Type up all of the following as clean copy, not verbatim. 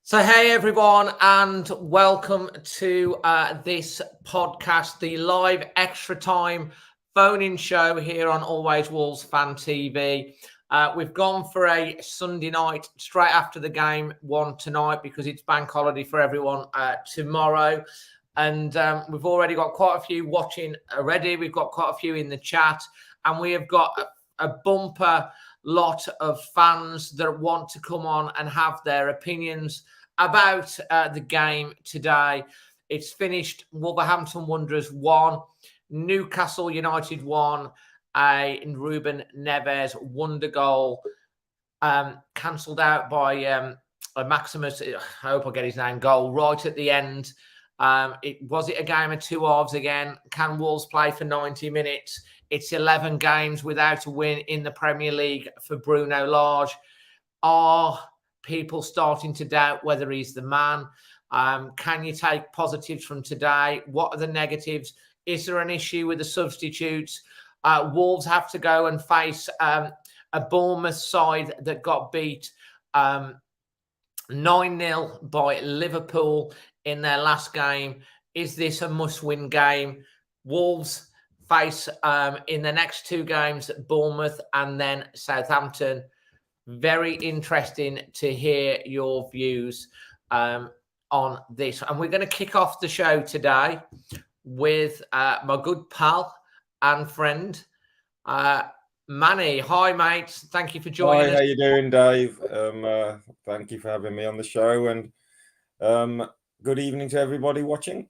So, hey everyone, and welcome to this podcast, the live extra time phone-in show here on Always Wolves Fan TV. We've gone for a Sunday night straight after the game one tonight because it's bank holiday for everyone tomorrow. And we've already got quite a few watching already. We've got quite a few in the chat, and we have got a bumper lot of fans that want to come on and have their opinions about the game today. It's finished. Wolverhampton Wanderers 1, Newcastle United 1, and Reuben Nevers wonder goal cancelled out by Maximus. I hope I get his name. Goal right at the end. Was it a game of two halves again? Can Wolves play for 90 minutes? It's 11 games without a win in the Premier League for Bruno Lage. Are people starting to doubt whether he's the man? Can you take positives from today? What are the negatives? Is there an issue with the substitutes? Wolves have to go and face a Bournemouth side that got beat 9-0 by Liverpool in their last game. Is this a must-win game? Wolves face in the next two games Bournemouth and then Southampton. Very interesting to hear your views on this. And we're going to kick off the show today with my good pal and friend, Manny. Hi, mate. Thank you for joining us. Hi, how you doing, Dave? Thank you for having me on the show, and good evening to everybody watching.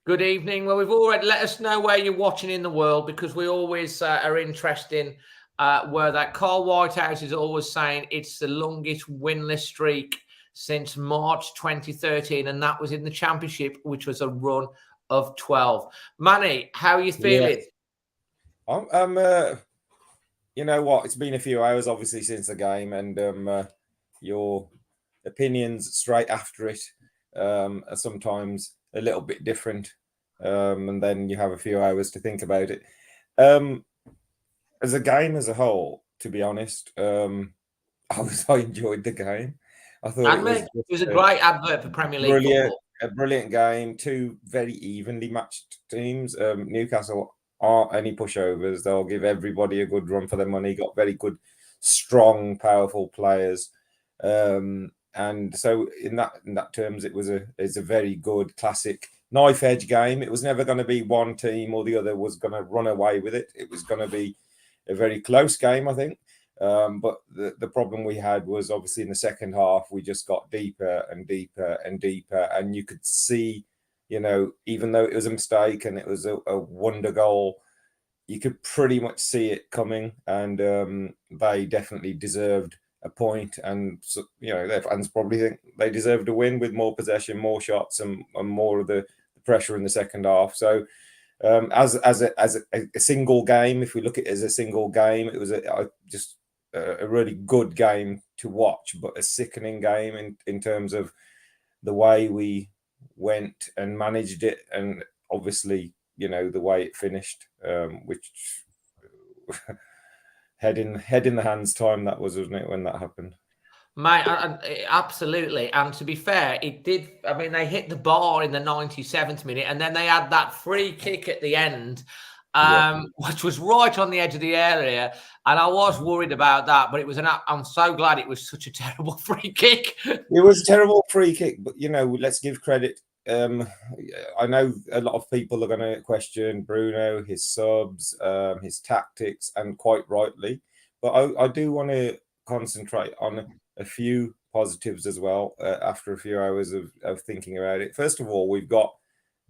Good evening. Well, we've already let us know where you're watching in the world, because we always are interested in where that Carl Whitehouse is always saying it's the longest winless streak since March 2013, and that was in the Championship, which was a run of 12. Manny, how are you feeling? I'm you know what? It's been a few hours, obviously, since the game, and your opinions straight after it are sometimes a little bit different, and then you have a few hours to think about it. As a game as a whole, to be honest, I enjoyed the game. I thought it was a great advert for Premier League football. A brilliant game. Two very evenly matched teams. Newcastle aren't any pushovers. They'll give everybody a good run for their money. Got very good, strong, powerful players. And so in that terms, it's a very good classic knife edge game. It was never going to be one team or the other was going to run away with it. It was going to be a very close game, I think. But the problem we had was obviously in the second half, we just got deeper and deeper and deeper. And you could see, even though it was a mistake and it was a wonder goal, you could pretty much see it coming. And they definitely deserved a point. And, their fans probably think they deserved a win with more possession, more shots and more of the pressure in the second half. So as a single game, if we look at it as a single game, it was a really good game to watch, but a sickening game in terms of the way we went and managed it, and obviously, the way it finished, which head in the hands time that was, wasn't it, when that happened? Mate, absolutely. And to be fair, it did. I mean, they hit the bar in the 97th minute, and then they had that free kick at the end, which was right on the edge of the area. And I was worried about that, but I'm so glad it was such a terrible free kick. It was a terrible free kick, but, let's give credit. I know a lot of people are going to question Bruno, his subs, his tactics, and quite rightly. But I do want to concentrate on a few positives as well after a few hours of thinking about it. First of all, we've got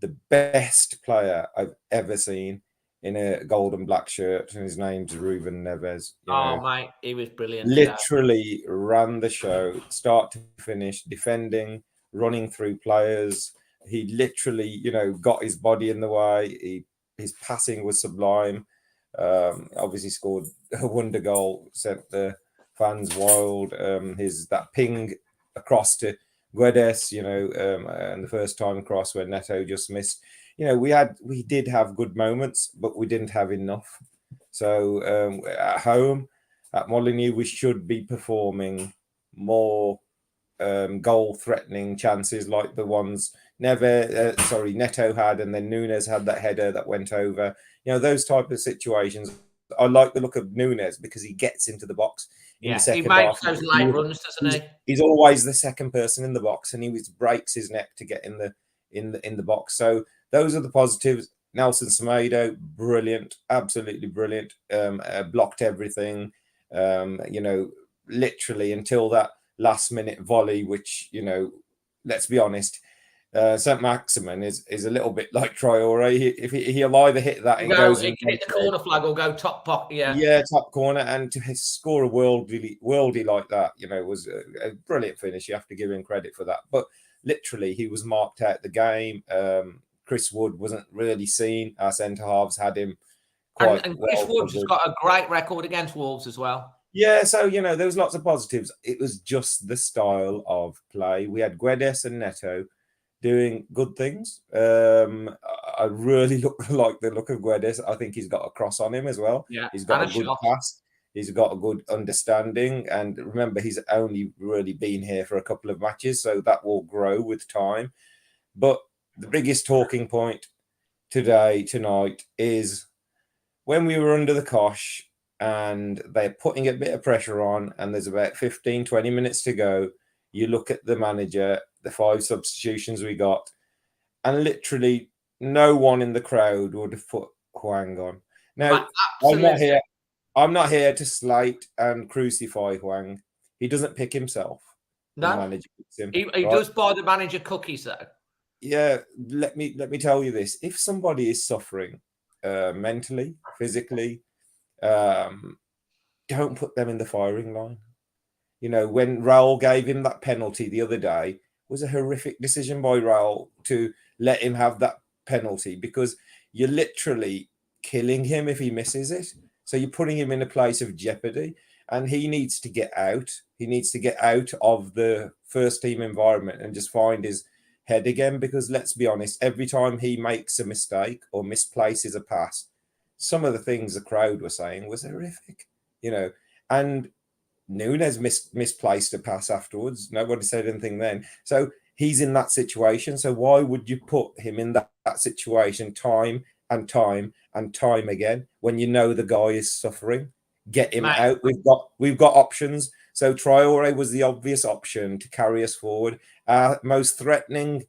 the best player I've ever seen in a gold and black shirt, and his name's Reuben Nevers. Mate, he was brilliant. Literally ran the show, start to finish, defending, running through players. He literally, got his body in the way. His passing was sublime. Obviously scored a wonder goal, sent the fans wild. That ping across to Guedes, and the first time across where Neto just missed. We did have good moments, but we didn't have enough. So at home, at Molineux, we should be performing more goal-threatening chances like the ones Neto had, and then Nunes had that header that went over. Those type of situations. I like the look of Nunes because he gets into the box in the second half. He makes those late runs, doesn't he? He's always the second person in the box, and he breaks his neck to get in the box. So those are the positives. Nelson Semedo, brilliant, absolutely brilliant. Blocked everything. Literally until that last minute volley, which let's be honest. St. Maximin is a little bit like Traore. He'll either hit that and goes and hit the corner flag or go top pocket. Yeah, top corner, and to score a worldie like that, was a brilliant finish. You have to give him credit for that. But literally, he was marked out the game. Chris Wood wasn't really seen. Our centre halves had him quite and Chris Wood's has got a great record against Wolves as well. Yeah, so there was lots of positives. It was just the style of play. We had Guedes and Neto doing good things. I really like the look of Guedes. I think he's got a cross on him as well. Yeah, he's got a good pass. He's got a good understanding. And remember, he's only really been here for a couple of matches, so that will grow with time. But the biggest talking point tonight, is when we were under the cosh and they're putting a bit of pressure on and there's about 15, 20 minutes to go, you look at the manager, the 5 substitutions we got, and literally no one in the crowd would have put Hwang on. Now, I'm not here to slate and crucify Hwang. He doesn't pick himself. No, the manager picks him, he does buy the manager cookies though. Yeah, let me tell you this. If somebody is suffering mentally, physically, don't put them in the firing line. When Raul gave him that penalty the other day, it was a horrific decision by Raul to let him have that penalty, because you're literally killing him if he misses it. So you're putting him in a place of jeopardy, and he needs to get out. He needs to get out of the first team environment and just find his head again, because let's be honest, every time he makes a mistake or misplaces a pass, some of the things the crowd were saying was horrific, and Nunes misplaced a pass afterwards. Nobody said anything then. So he's in that situation. So why would you put him in that situation time and time and time again when you know the guy is suffering? Get him out. We've got options. So Traore was the obvious option to carry us forward. Most threatening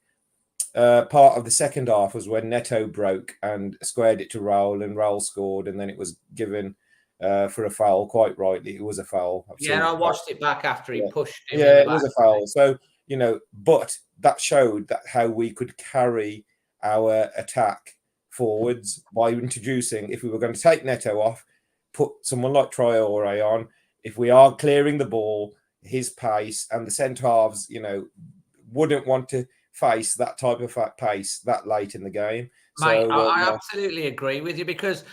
part of the second half was when Neto broke and squared it to Raul, and Raul scored, and then it was given for a foul. Quite rightly, it was a foul. I watched it back after he pushed him. Yeah, it was a foul. So but that showed that how we could carry our attack forwards by introducing, if we were going to take Neto off, put someone like Traore on. If we are clearing the ball, his pace, and the centre halves, wouldn't want to face that type of pace that late in the game. Mate, I absolutely agree with you, because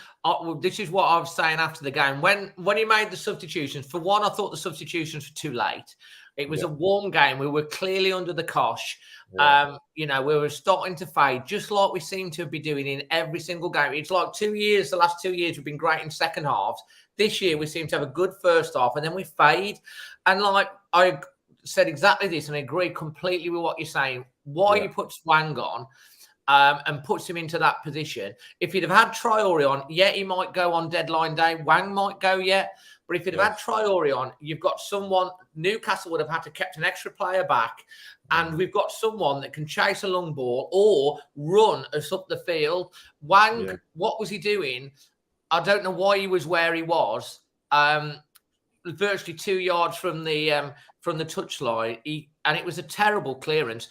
this is what I was saying after the game. When he made the substitutions, for one, I thought the substitutions were too late. It was a warm game. We were clearly under the cosh. Yeah. We were starting to fade, just like we seem to be doing in every single game. It's like the last 2 years, we've been great in second halves. This year, we seem to have a good first half, and then we fade. And like I said exactly this, and I agree completely with what you're saying. Why you put Hwang on and puts him into that position. If you'd have had Traore on, he might go on deadline day. Hwang might go, But if you'd have had Traore on, you've got someone. Newcastle would have had to kept an extra player back, and we've got someone that can chase a long ball or run us up the field. Hwang, what was he doing? I don't know why he was where he was. Virtually 2 yards from the touchline, and it was a terrible clearance.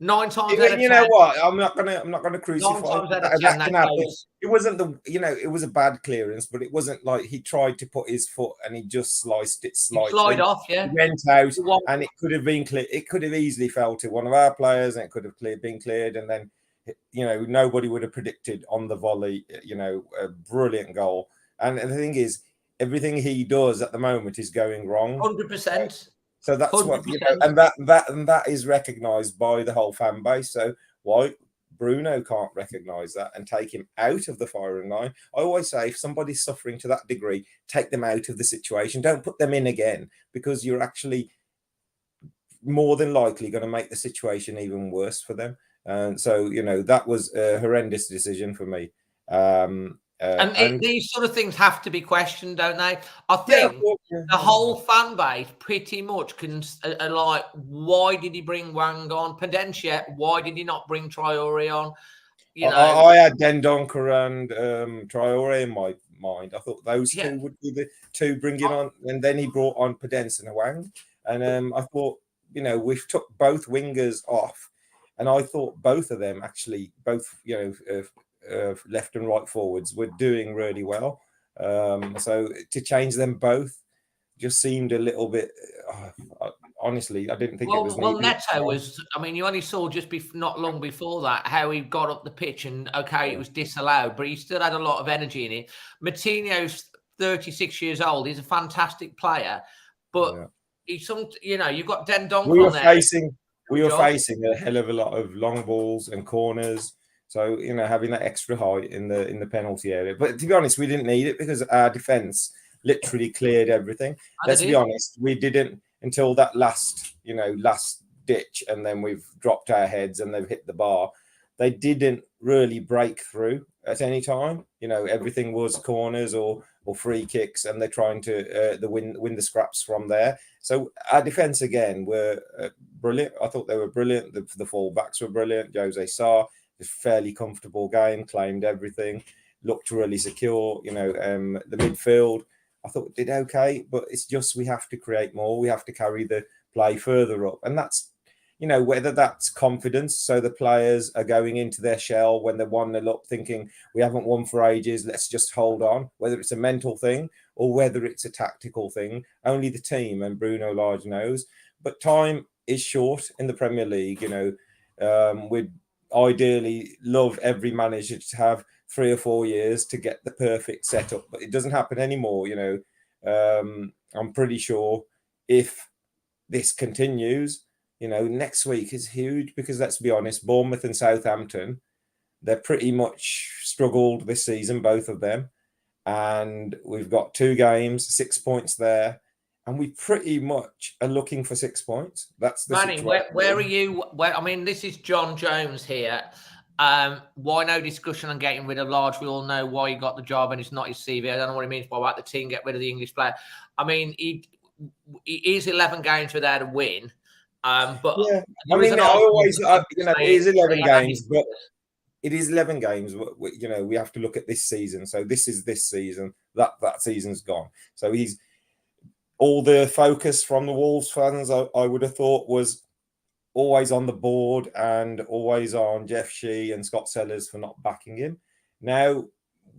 9 times out of 10. You know what? I'm not gonna crucify. 9 times out of 10, that can happen. It wasn't it was a bad clearance, but it wasn't like he tried to put his foot and he just sliced it slightly. Slide off, He went out, and it could have been clear. It could have easily fell to one of our players, and it could have been cleared, and then nobody would have predicted on the volley. A brilliant goal. And the thing is, everything he does at the moment is going wrong. 100%. So that's 100%. What and that is recognised by the whole fan base. So why Bruno can't recognise that and take him out of the firing line? I always say, if somebody's suffering to that degree, take them out of the situation. Don't put them in again, because you're actually more than likely going to make the situation even worse for them. And so, that was a horrendous decision for me. And these sort of things have to be questioned, don't they? I Yeah, think of course, yeah. the whole fan base pretty much can like, why did he bring Wang on? Pedencia, why did he not bring Traore on? I had Dendoncker and Traore in my mind. I thought those two would be the two bringing on, and then he brought on Pedence and Wang. And I thought, we've took both wingers off, and I thought both of them actually, both left and right forwards, were doing really well. So to change them both just seemed a little bit. Honestly, I didn't think it was needed. Well, Neto was. I mean, you only saw just not long before that how he got up the pitch, and it was disallowed, but he still had a lot of energy in it. Martinho's 36 years old. He's a fantastic player, but he's you've got Dendoncker on there. We were facing a hell of a lot of long balls and corners. So, having that extra height in the penalty area. But to be honest, we didn't need it because our defence literally cleared everything. Let's be honest, we didn't until that last ditch, and then we've dropped our heads and they've hit the bar. They didn't really break through at any time. Everything was corners or free kicks, and they're trying to win the scraps from there. So our defence again were brilliant. I thought they were brilliant. The full-backs were brilliant. Jose Sarr, a fairly comfortable game, claimed everything, looked really secure. The midfield, I thought did okay, but it's just we have to create more. We have to carry the play further up, and that's whether that's confidence, so the players are going into their shell when they're 1-0 up, thinking we haven't won for ages, let's just hold on. Whether it's a mental thing or whether it's a tactical thing, only the team and Bruno Lage knows. But time is short in the Premier League. We'd ideally love every manager to have 3 or 4 years to get the perfect setup, but it doesn't happen anymore. I'm pretty sure if this continues, next week is huge because let's be honest, Bournemouth and Southampton, they're pretty much struggled this season, both of them. And we've got 2 games, 6 points there. And we pretty much are looking for 6 points. That's the Manny, situation. where are you? I mean, this is John Jones here. Why no discussion on getting rid of Lage? We all know why he got the job, and it's not his CV. I don't know what he means by the team get rid of the English player. I mean, he is 11 games without a win. But yeah, I mean, it is 11 games, but it is 11 games. We have to look at this season. So this is this season. That season's gone. So he's all the focus from the Wolves fans, I would have thought, was always on the board and always on Jeff Shee and Scott Sellers for not backing him. Now,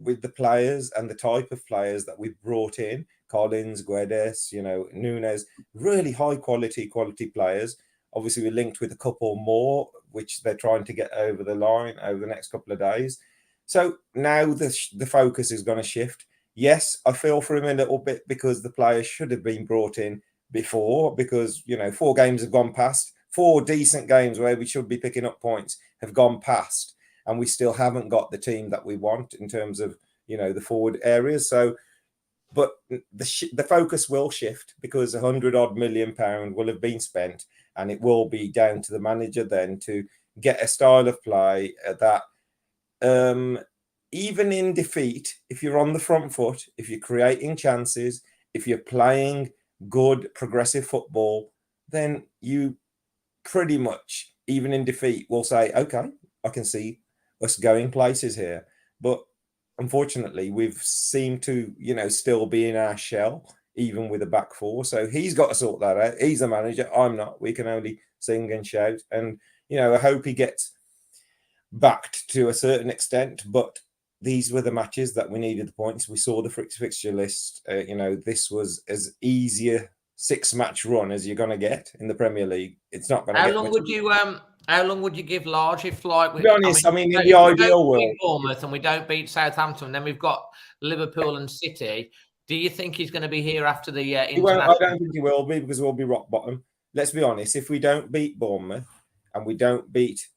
with the players and the type of players that we've brought in, Collins, Guedes, Nunes, really high quality players. Obviously, we're linked with a couple more, which they're trying to get over the line over the next couple of days. So now the focus is going to shift. Yes, I feel for him a little bit because the players should have been brought in before because, 4 games have gone past. 4 decent games where we should be picking up points have gone past, and we still haven't got the team that we want in terms of, the forward areas. So, but the focus will shift because £100-odd million will have been spent, and it will be down to the manager then to get a style of play that, even in defeat, if you're on the front foot, if you're creating chances, if you're playing good progressive football, then you pretty much, even in defeat, will say, okay, I can see us going places here. But unfortunately, we've seemed to, still be in our shell, even with a back 4. So he's got to sort that out. He's the manager. I'm not. We can only sing and shout. And, I hope he gets backed to a certain extent. But these were the matches that we needed the points. We saw the fixture list. This was as easier 6-match run as you're going to get in the Premier League. It's not going to get How long would you give Lage if, like, to be honest, in the ideal world, Bournemouth and we don't beat Southampton, and then we've got Liverpool and City? Do you think he's going to be here after the international? I don't think he will be because we'll be rock bottom. Let's be honest. If we don't beat Bournemouth and we don't beat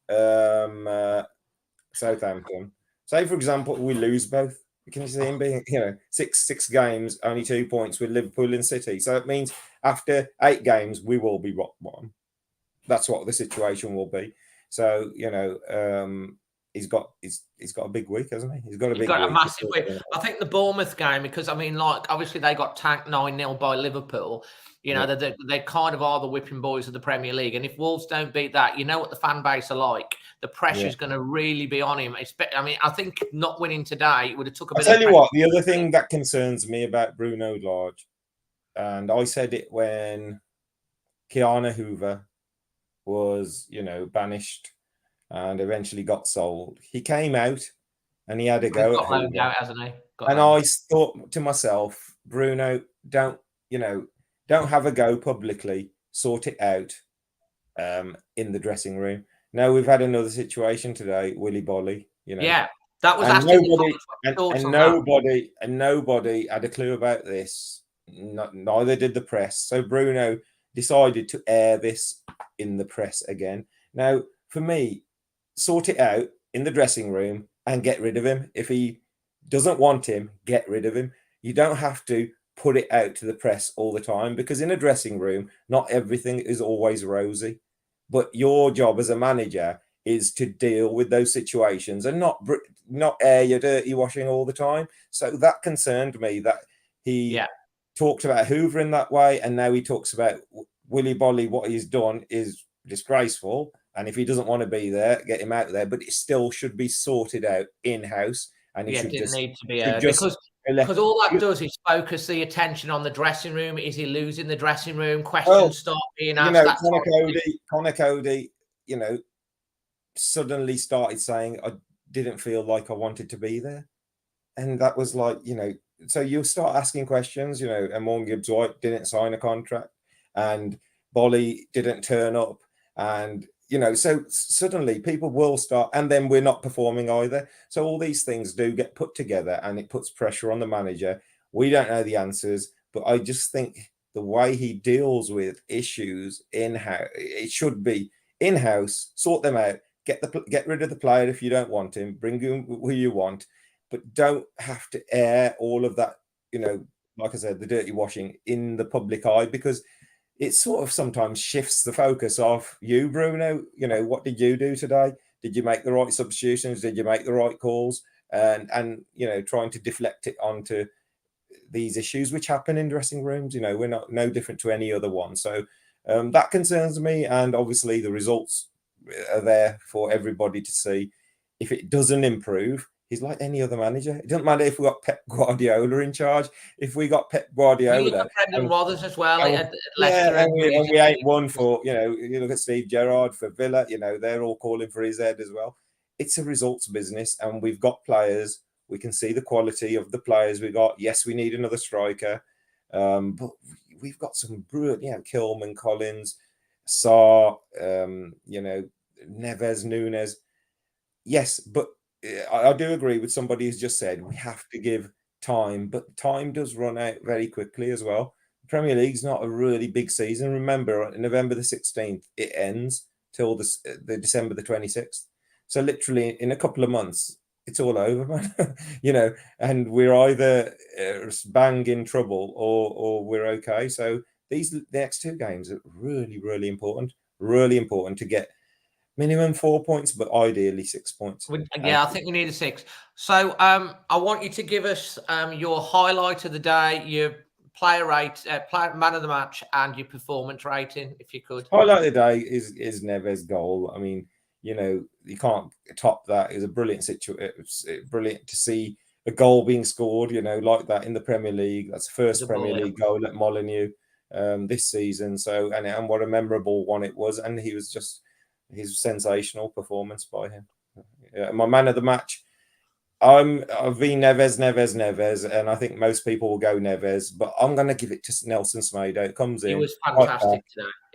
Southampton, say for example we lose both, you can see him being, six games, only 2 points with Liverpool and City. So it means after 8 games we will be rock bottom. that's what the situation will be. So he's got a big week, hasn't he? He's got a big got week. a massive week. I think the Bournemouth game, because I mean, like obviously they got tanked 9-0 by Liverpool. You know, they kind of are the whipping boys of the Premier League. And if Wolves don't beat that, you know what the fan base are like. The pressure's going to really be on him. I mean, I think not winning today would have took a bit. I'll tell you what, the other thing that concerns me about Bruno Lage, and I said it when Kiana Hoover was, banished and eventually got sold. He came out and he had a go at Hoover. Out, hasn't he? And I thought to myself, Bruno, don't have a go publicly, sort it out in the dressing room. Now we've had another situation today, Willy Bolly, Yeah, that was nobody had a clue about this. Neither did the press. So Bruno decided to air this in the press again. Now, for me, sort it out in the dressing room and get rid of him. If he doesn't want him, get rid of him. You don't have to put it out to the press all the time, because in a dressing room, not everything is always rosy. But your job as a manager is to deal with those situations and not air your dirty washing all the time. So that concerned me, that he talked about Hoover in that way, and now he talks about Willy Bolly. What he's done is disgraceful, and if he doesn't want to be there, get him out there. But it still should be sorted out in-house, and it should just need to be because all that does is focus the attention on the dressing room. Is he losing the dressing room? Questions start being asked. Connor Cody, suddenly started saying, I didn't feel like I wanted to be there. And that was like, so you'll start asking questions, and Morgan Gibbs-White didn't sign a contract and Bolly didn't turn up. And, so suddenly people will start, and then we're not performing either. So all these things do get put together and it puts pressure on the manager. We don't know the answers, but I just think the way he deals with issues in-house, it should be in-house, sort them out, get rid of the player if you don't want him, bring him who you want, but don't have to air all of that, like I said, the dirty washing in the public eye, because it sort of sometimes shifts the focus of you, Bruno. What did you do today? Did you make the right substitutions? Did you make the right calls? And trying to deflect it onto these issues which happen in dressing rooms. We're not no different to any other one. So that concerns me. And obviously the results are there for everybody to see. If it doesn't improve, he's like any other manager. It doesn't matter if we got Pep Guardiola in charge. If we got Pep Guardiola, look at Brendan Rodgers as well. And we ain't won for, you look at Steve Gerrard for Villa, they're all calling for his head as well. It's a results business, and we've got players. We can see the quality of the players we got. Yes, we need another striker, but we've got some brilliant, Kilman, Collins, Sarr, Neves, Nunes. Yes, but I do agree with somebody who's just said we have to give time, but time does run out very quickly as well. The Premier League's not a really big season. Remember, on November the 16th, it ends till the December the 26th. So literally in a couple of months, it's all over, man. And we're either bang in trouble or we're okay. So the next two games are really, really important. Really important to get minimum 4 points, but ideally 6 points. I think we need a 6. So I want you to give us your highlight of the day, your player man of the match, and your performance rating, if you could. Highlight of the day is Neves' goal. I mean, you can't top that. It's a brilliant situation. It's brilliant to see a goal being scored, like that in the Premier League. That's the first Premier League goal at Molineux this season. So and what a memorable one it was. And his sensational performance by him. My man of the match, I've been Neves, and I think most people will go Neves, but I'm going to give it to Nelson Semedo. It comes in. He was fantastic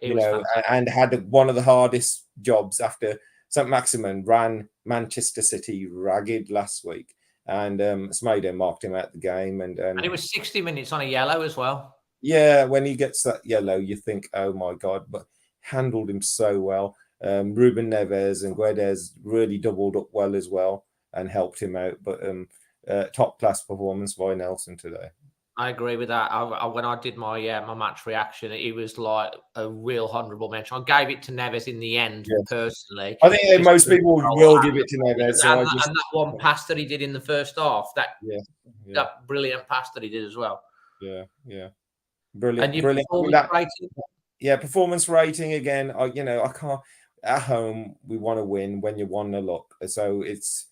today. And had one of the hardest jobs after St. Maximin ran Manchester City ragged last week, and Semedo marked him out the game. And it was 60 minutes on a yellow as well. Yeah, when he gets that yellow, you think, oh my God, but handled him so well. Reuben Nevers and Guedes really doubled up well as well and helped him out. But top class performance by Nelson today. I agree with that. When I did my my match reaction, it was like a real honourable mention. I gave it to Neves in the end, personally. I think most people will give it to Neves. So and that one pass that he did in the first half, that brilliant pass that he did as well. Yeah. Brilliant. And your performance rating? Yeah, performance rating again. I can't. At home, we want to win when you're 1-0 up. So it's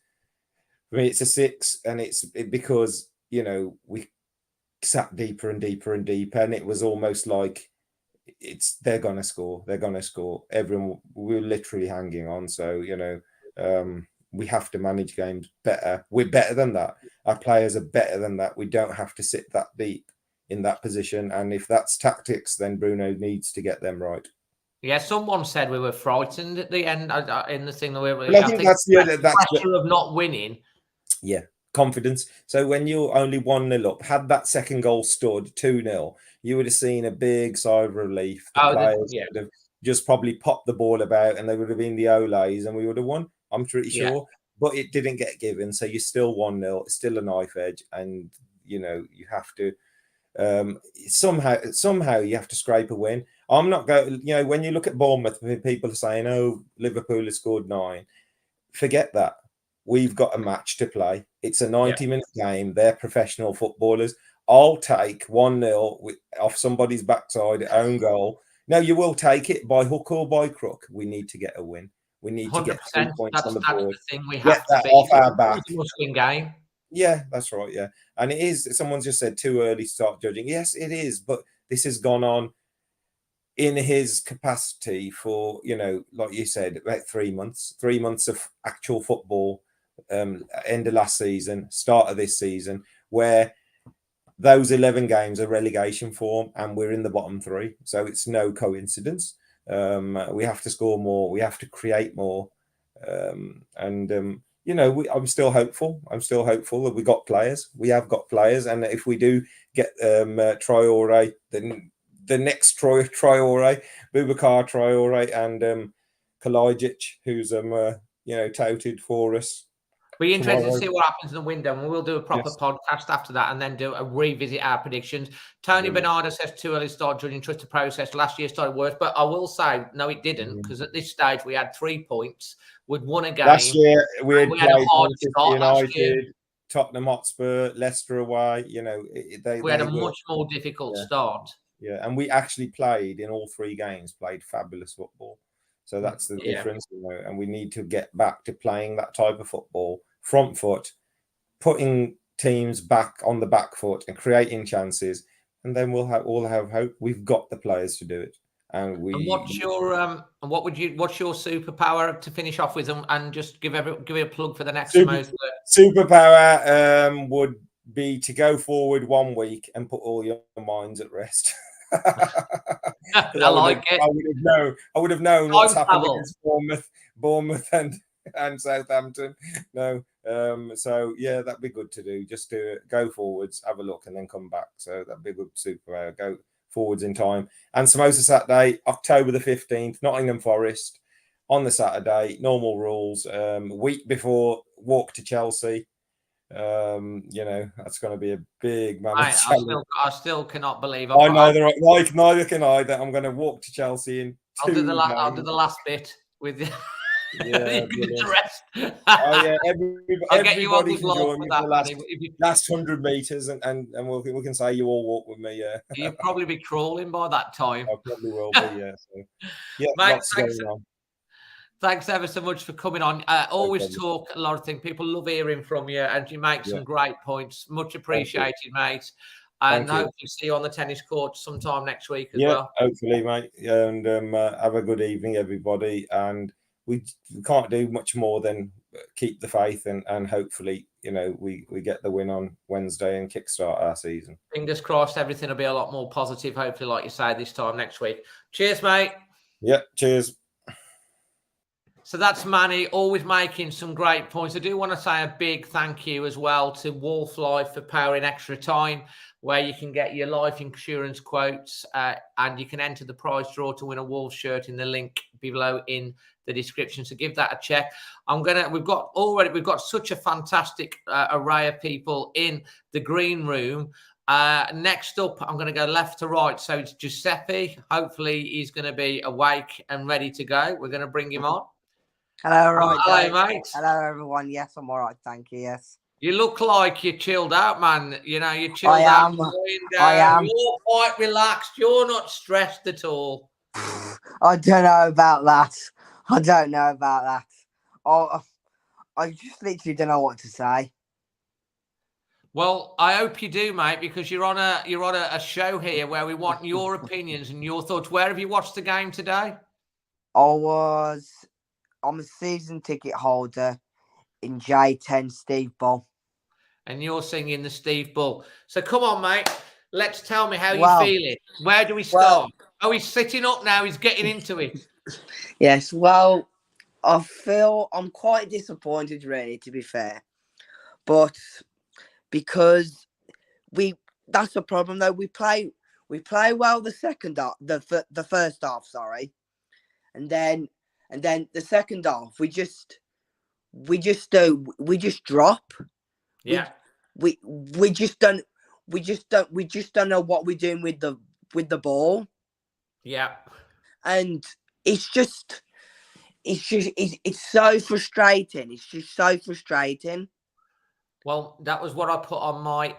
a 6, and it's because we sat deeper and deeper and deeper, and it was almost like they're gonna score. Everyone, we're literally hanging on. So we have to manage games better. We're better than that. Our players are better than that. We don't have to sit that deep in that position. And if that's tactics, then Bruno needs to get them right. Yeah, someone said we were frightened at the end in the thing that I think that's pressure of not winning. Yeah, confidence. So when you're only 1-0 up, had that second goal stood 2-0, you would have seen a big sigh of relief. The players would have just probably popped the ball about, and they would have been the Olays, and we would have won. I'm pretty sure. Yeah. But it didn't get given, so you're still 1-0. It's still a knife edge, and you have to somehow you have to scrape a win. I'm not going. When you look at Bournemouth, people are saying, "Oh, Liverpool has scored 9." Forget that. We've got a match to play. It's a 90-minute game. They're professional footballers. I'll take 1-0 off somebody's backside, own goal. No, you will take it by hook or by crook. We need to get a win. We need to get 3 points on the board. That's the thing we have to beat. Off our back. Must-win game. Yeah, that's right. Yeah, and it is. Someone just said too early to start judging. Yes, it is. But this has gone on in his capacity for like you said, about 3 months. 3 months of actual football. End of last season, start of this season, where those 11 games are relegation form, and we're in the bottom 3. So it's no coincidence. We have to score more. We have to create more. I'm still hopeful. I'm still hopeful that we got players. We have got players, and if we do get Traore, then the next Traore, Boubacar Traore, and Kalajic, who's touted for us. Be interested to see what happens in the window, and we'll do a proper podcast after that, and then do a revisit our predictions. Tony Bernardo says too early to start judging. Trust the process. Last year started worse, but I will say no, it didn't, because at this stage we had 3 points. We'd won a game. Last year we had a hard start. United, Tottenham Hotspur, Leicester away. We had a much more difficult start. Yeah, and we actually played in all 3 games. Played fabulous football. So that's the difference, and we need to get back to playing that type of football, front foot, putting teams back on the back foot and creating chances, and then we'll all have hope. We've got the players to do it, and we. And what's your what's your superpower to finish off with, and just give it a plug for the next superpower would be to go forward 1 week and put all your minds at rest. I like it. I would have known what's happened against Bournemouth and Southampton. No, so yeah, that'd be good to do. Just to go forwards, have a look, and then come back. So that'd be a good superpower. Go forwards in time. And Samosa Saturday, October the 15th, Nottingham Forest on the Saturday. Normal rules. Week before, walk to Chelsea. That's going to be a big man. I still cannot believe. Neither can I. That I'm going to walk to Chelsea in. I'll do the last bit with you. Yeah, the rest. Everybody can join me for the last 100 meters, and we can say you all walk with me. Yeah, you'll probably be crawling by that time. I probably will be. Yeah. So, yeah, mate, thanks ever so much for coming on. Always talk a lot of things. People love hearing from you, and you make some great points. Much appreciated, mate. And hopefully see you on the tennis court sometime next week as well. Hopefully, mate. And have a good evening, everybody. And we can't do much more than keep the faith, and hopefully, we get the win on Wednesday and kickstart our season. Fingers crossed, everything will be a lot more positive, hopefully, like you say, this time next week. Cheers, mate. Yeah, cheers. So that's Manny, always making some great points. I do want to say a big thank you as well to Wolf Life for powering Extra Time, where you can get your life insurance quotes and you can enter the prize draw to win a Wolves shirt in the link below in the description. So give that a check. We've got such a fantastic array of people in the green room. Next up, I'm going to go left to right. So it's Giuseppe. Hopefully, he's going to be awake and ready to go. We're going to bring him on. Hello, right, hello, mate. Hello, everyone. Yes, I'm all right. Thank you. Yes. You look like you're chilled out, man. You know, you're chilled out. I am. You're quite relaxed. You're not stressed at all. I don't know about that. I just literally don't know what to say. Well, I hope you do, mate, because you're on a show here where we want your opinions and your thoughts. Where have you watched the game today? I'm a season ticket holder in J10 Steve Bull. And you're singing the Steve Bull. So come on, mate. Let's tell me how you're feeling. Where do we start? He's sitting up now. He's getting into it. Yes, well, I feel I'm quite disappointed, really, to be fair. But because that's the problem, though. We play well the second half, the first half, sorry. And then the second half, we just drop. Yeah. We just don't know what we're doing with the ball. Yeah. And it's so frustrating. It's just so frustrating. Well, that was what I put on my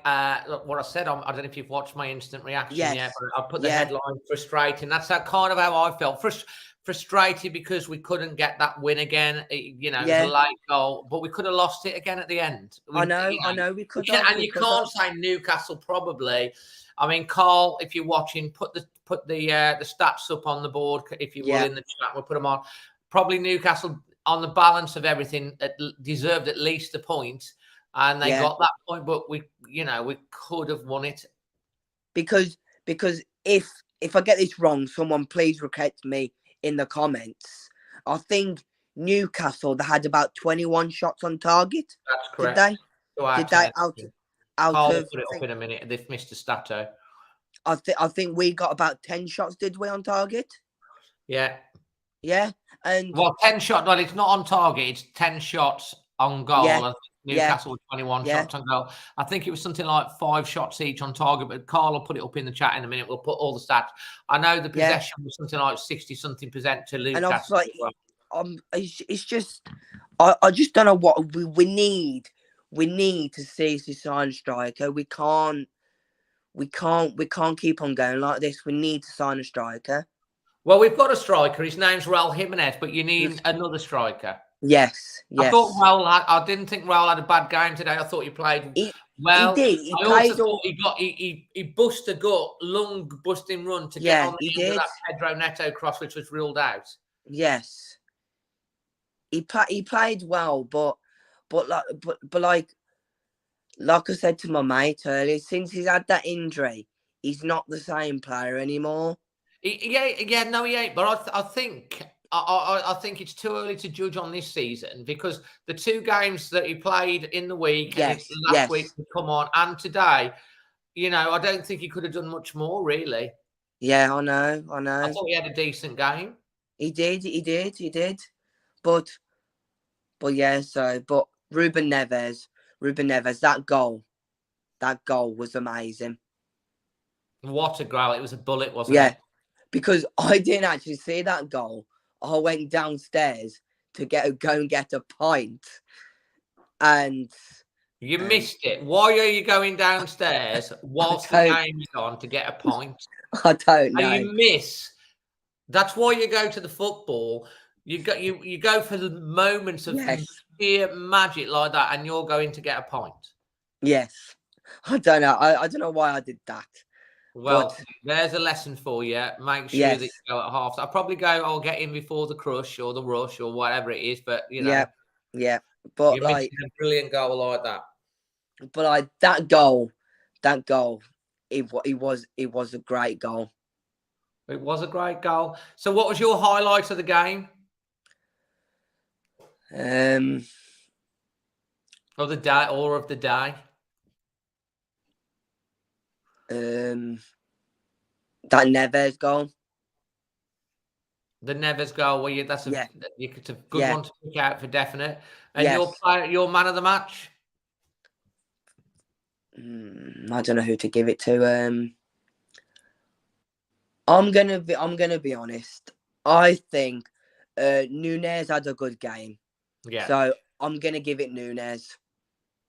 what I said. I don't know if you've watched my instant reaction yet, but I put the headline frustrating. That's kind of how I felt. Frustrated because we couldn't get that win again. It was a late goal, but we could have lost it again at the end. I know we could have. And you can't say Newcastle probably. I mean, Carl, if you're watching, put the stats up on the board if you will in the chat. We'll put them on. Probably Newcastle on the balance of everything deserved at least a point, and they got that point. But we could have won it because if I get this wrong, someone please correct me in the comments. I think Newcastle, they had about 21 shots on target. That's correct. Did they out I'll of put it up in a minute. They've missed a stato. I think we got about 10 shots, did we, on target? Yeah. Yeah. And 10 shots. Well, it's not on target. It's 10 shots on goal. Yeah. Newcastle with 21 shots on goal. I think it was something like 5 shots each on target, but Carl will put it up in the chat in a minute. We'll put all the stats. I know the possession was something like 60-something% to Newcastle. And I was like, it's just, I just don't know what we need. We need to seriously sign a striker. We can't keep on going like this. We need to sign a striker. Well, we've got a striker. His name's Raul Jimenez, but you need another striker. Yes. I thought I didn't think Raul had a bad game today. I thought he played well. He did. He busted a gut, lung busting run to get on the end of that Pedro Neto cross, which was ruled out. Yes. He played well, but like I said to my mate earlier, since he's had that injury, he's not the same player anymore. He ain't. But I think it's too early to judge on this season because the 2 games that he played in the week, last week, come on, and today, I don't think he could have done much more, really. Yeah, I know. I thought he had a decent game. He did. But Reuben Nevers, that goal was amazing. What a goal. It was a bullet, wasn't it? Yeah, because I didn't actually see that goal. I went downstairs to go and get a pint. And you missed it. Why are you going downstairs whilst the game is on to get a pint? I don't know. And you miss. That's why you go to the football. You go for the moments of sheer magic like that, and you're going to get a pint. Yes. I don't know. I don't know why I did that. Well, there's a lesson for you. Make sure that you go at half. I'll probably go, I'll get in before the crush or the rush or whatever it is. But, Yeah. But you're missing a brilliant goal like that. But that goal, it was a great goal. It was a great goal. So what was your highlight of the game? Of the day or of the day? That Nevers goal. The Nevers goal, it's a good one to pick out for definite. And your man of the match? I don't know who to give it to. I'm gonna be honest. I think Nunez had a good game. Yeah. So I'm gonna give it Nunez.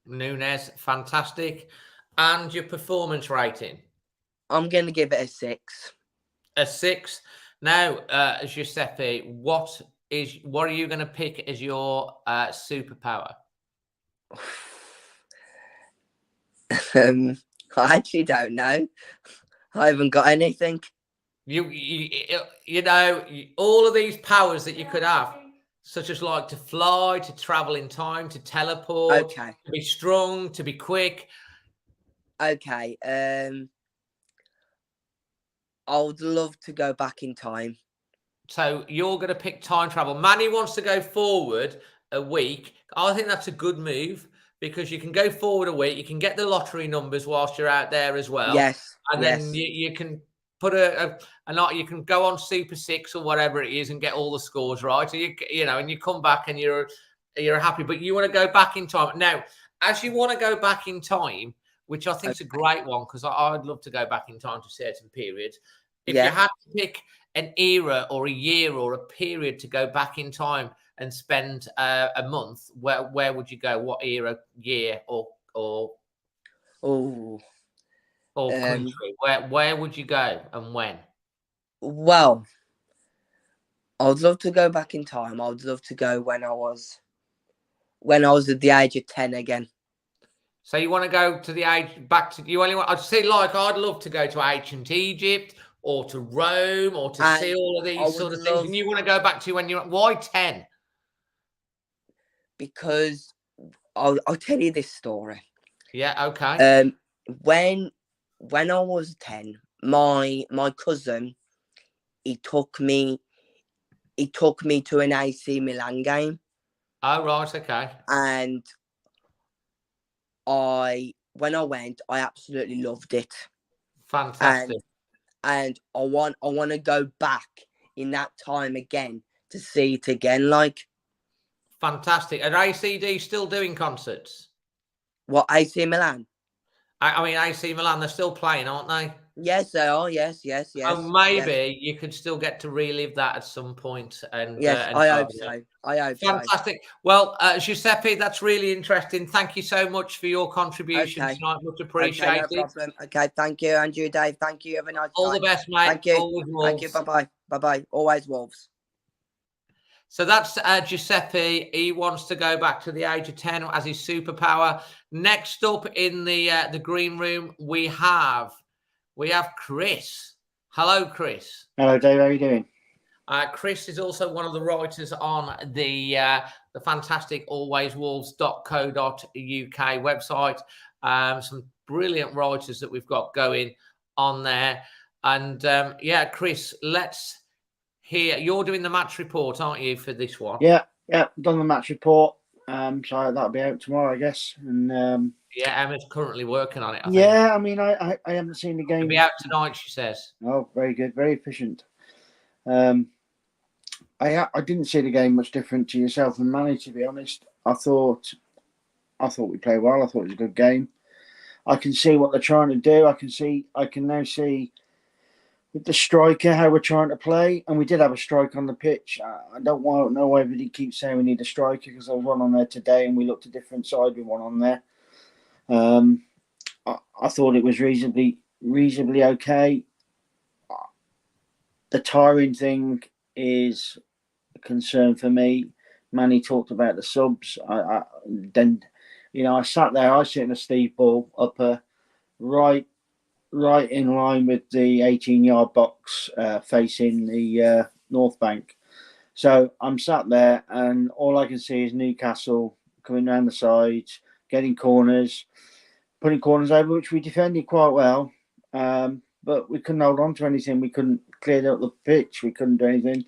Nunez, fantastic. And your performance rating? I'm gonna give it a 6. A 6. Now, Giuseppe, what are you going to pick as your superpower? I actually don't know. I haven't got anything. You know, all of these powers that you could have, such as like to fly, to travel in time, to teleport, Okay. to be strong, to be quick. Okay. I would love to go back in time. So you're going to pick time travel. Manny wants to go forward a week. I think that's a good move because you can go forward a week. You can get the lottery numbers whilst you're out there as well. Yes. And then you can put you can go on Super 6 or whatever it is and get all the scores right. So you know, and you come back and you're happy. But you want to go back in time. Now, as you want to go back in time, which I think is a great one because I'd love to go back in time to certain periods. If you had to pick an era or a year or a period to go back in time and spend a month, where would you go? What era, year, or country? Where would you go and when? Well, I would love to go back in time. I would love to go when I was at the age of 10 again. So you want to go to the age back to you only want? I'd say I'd love to go to ancient Egypt or to Rome or to see all of these sort of things. And you want to go back to when you're why 10? Because I'll tell you this story. Yeah. Okay. When I was 10, my cousin he took me to an AC Milan game. Oh right. Okay. And when I went, I absolutely loved it. Fantastic. And I want to go back in that time again to see it again. Like, fantastic. Are ACD still doing concerts? What, AC Milan? I mean, AC Milan, they're still playing, aren't they? Yes, they are. Yes. Oh, maybe you could still get to relive that at some point. And yes, I hope so. I hope fantastic. Well, Giuseppe, that's really interesting. Thank you so much for your contribution tonight. Much appreciated. Okay, no problem. Okay, thank you, Andrew, Dave. Thank you. Have a nice All time. the best, mate. Thank you. Always Wolves. Thank you. Bye-bye. Bye-bye. Always Wolves. So that's Giuseppe. He wants to go back to the age of 10 as his superpower. Next up in the green room, we have Chris. Hello, Chris. Hello, Dave. How are you doing? Chris is also one of the writers on the fantastic alwayswolves.co.uk website. Some brilliant writers that we've got going on there. And Chris, let's hear. You're doing the match report, aren't you, for this one? Yeah, done the match report. So that'll be out tomorrow, I guess. And Emma's currently working on it. I think. I mean, I haven't seen the game. It'll be out tonight, she says. Oh, very good, very efficient. I didn't see the game much different to yourself and Manny, to be honest. I thought we played well. I thought it was a good game. I can see what they're trying to do. I can now see with the striker how we're trying to play, and we did have a striker on the pitch. I don't know why everybody keeps saying we need a striker because there was one on there today, and we looked a different side with one on there. I thought it was reasonably okay. The tiring thing is a concern for me. Manny talked about the subs. I sat there. I sit in a Steve Ball upper, right in line with the 18-yard box facing the North Bank. So I'm sat there, and all I can see is Newcastle coming around the sides, getting corners, putting corners over, which we defended quite well. But we couldn't hold on to anything. We couldn't clear up the pitch. We couldn't do anything.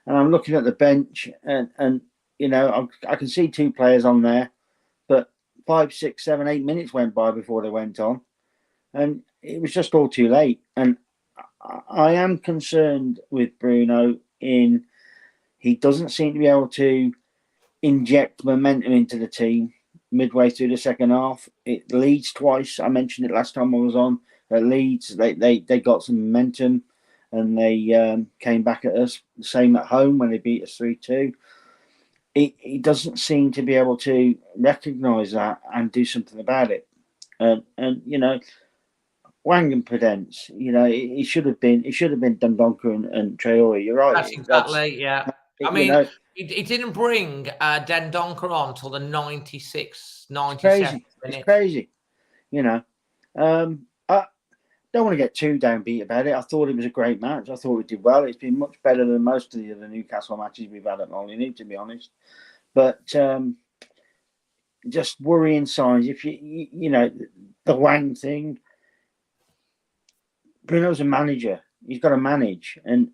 And I'm looking at the bench, and I can see two players on there, but 5, 6, 7, 8 minutes went by before they went on. And it was just all too late. And I am concerned with Bruno in he doesn't seem to be able to inject momentum into the team. midway through the second half. It Leeds twice. I mentioned it last time I was on. At Leeds, they got some momentum, and they came back at us. The same at home when they beat us 3-2. He doesn't seem to be able to recognise that and do something about it. And you know, Wang and Prudence, you know, it should have been Dendoncker and Traore. You're right. That's exactly, yeah. I mean, you know, he didn't bring Dendoncker on till the 96, 97 crazy. minute. It's crazy. You know, I don't want to get too downbeat about it. I thought it was a great match. I thought we did well. It's been much better than most of the other Newcastle matches we've had at Molineux, to be honest. But just worrying signs. If you know, the Wang thing, Bruno's a manager. He's got to manage, and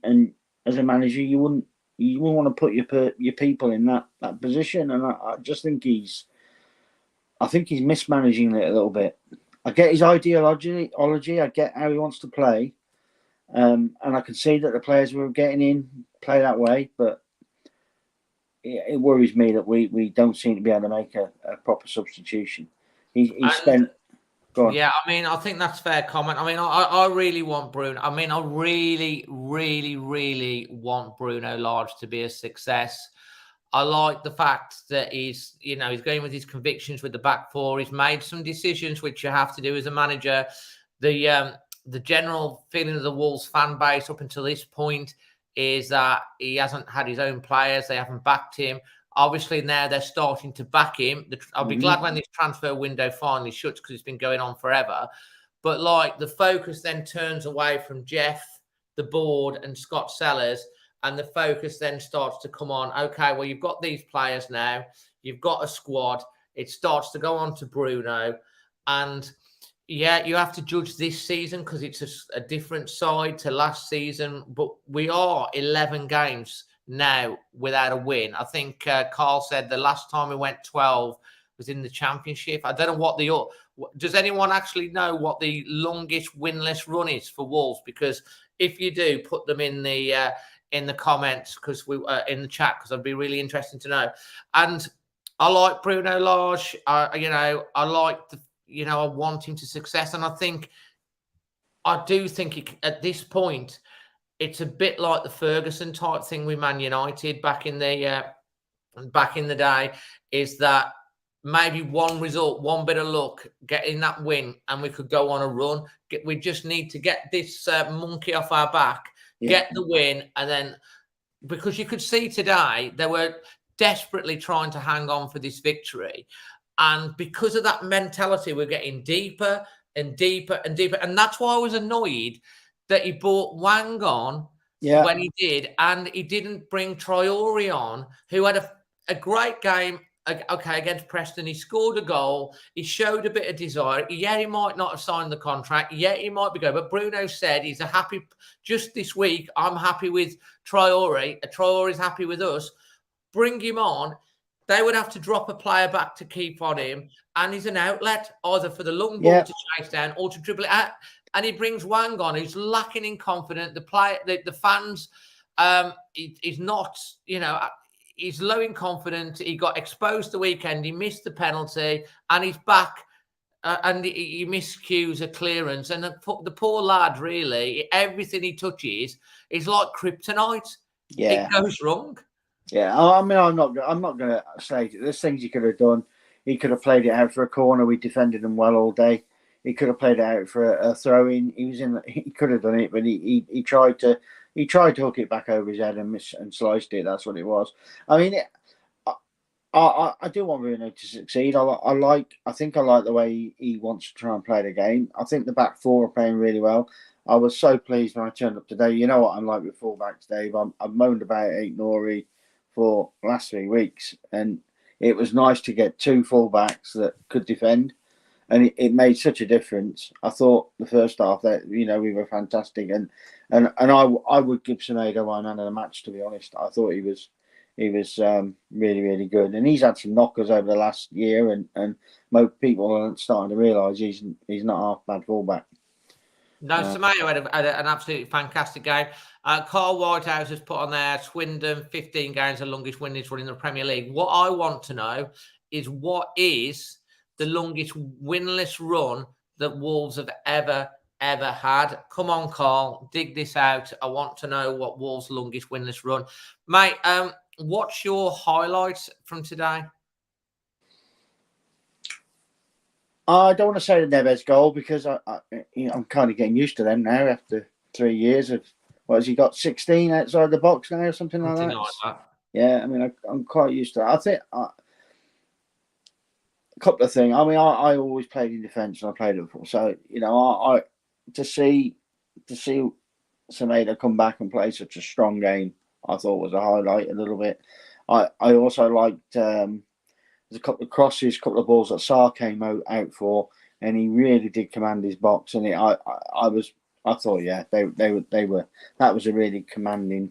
as a manager, you wouldn't want to put your people in that position. And I just think he's mismanaging it a little bit. I get his ideology. I get how he wants to play, and I can see that the players who are getting in play that way. But it worries me that we don't seem to be able to make a proper substitution. He spent. Go on. Yeah, I mean, I think that's fair comment. I mean, I really want Bruno. I mean, I really, really, really want Bruno Lage to be a success. I like the fact that he's going with his convictions with the back four. He's made some decisions which you have to do as a manager. The general feeling of the Wolves fan base up until this point is that he hasn't had his own players. They haven't backed him. Obviously, now they're starting to back him. I'll be glad when this transfer window finally shuts because it's been going on forever. But like the focus then turns away from Jeff, the board, and Scott Sellers, and the focus then starts to come on. Okay, well, you've got these players now. You've got a squad. It starts to go on to Bruno. And yeah, you have to judge this season because it's a different side to last season. But we are 11 games now without a win. I think Carl said the last time we went 12 was in the Championship. I don't know does anyone actually know what the longest winless run is for Wolves? Because if you do, put them in the comments because we in the chat, because I'd be really interested to know. And I like Bruno Lage. I like I want him to success, and I do think at this point it's a bit like the Ferguson type thing with Man United back in the day, is that maybe one result, one bit of luck, getting that win, and we could go on a run. We just need to get this monkey off our back, get the win, and then, because you could see today they were desperately trying to hang on for this victory, and because of that mentality, we're getting deeper and deeper and deeper, and that's why I was annoyed that he brought Wang on when he did, and he didn't bring Traore on, who had a great game. Okay, against Preston, he scored a goal. He showed a bit of desire. Yeah, he might not have signed the contract. Yeah, he might be going. But Bruno said he's just this week, I'm happy with Traore. Traore's happy with us. Bring him on. They would have to drop a player back to keep on him. And he's an outlet, either for the long ball to chase down or to dribble it out. And he brings Wang on, who's lacking in confidence. The fans, he's not, he's low in confidence. He got exposed the weekend. He missed the penalty, and he's back. And he miscues a clearance. And the poor lad, really, everything he touches is like kryptonite. Yeah, it goes wrong. Yeah, I mean, I'm not going to say there's things he could have done. He could have played it out for a corner. We defended him well all day. He could have played it out for a throw in. He could have done it, but he tried to hook it back over his head and sliced it. That's what it was. I mean, I do want Bruno to succeed. I think I like the way he wants to try and play the game. I think the back four are playing really well. I was so pleased when I turned up today. You know what I'm like with fullbacks, Dave. I've moaned about Aït-Nouri for the last 3 weeks, and it was nice to get two fullbacks that could defend. And it made such a difference. I thought the first half that we were fantastic, and I would give Semedo one man of the match, to be honest. I thought he was really, really good, and he's had some knockers over the last year, and most people are starting to realise he's not half bad fullback. No, Semedo had an absolutely fantastic game. Carl Whitehouse has put on there Swindon 15 games, the longest winnings run in the Premier League. What I want to know is what is the longest winless run that Wolves have ever had? Come on, Carl, dig this out. I want to know what Wolves' longest winless run. Mate, what's your highlights from today? I don't want to say the Nevers goal because I'm kind of getting used to them now after 3 years of, what has he got, 16 outside the box now or something like that? Yeah, I mean, I'm quite used to that. I think a couple of things. I mean, I always played in defence and I played Liverpool. So, you know, I to see Semedo come back and play such a strong game, I thought was a highlight a little bit. I also liked... there's a couple of crosses, a couple of balls that Sarr came out for, and he really did command his box. And I thought, yeah, they were. That was a really commanding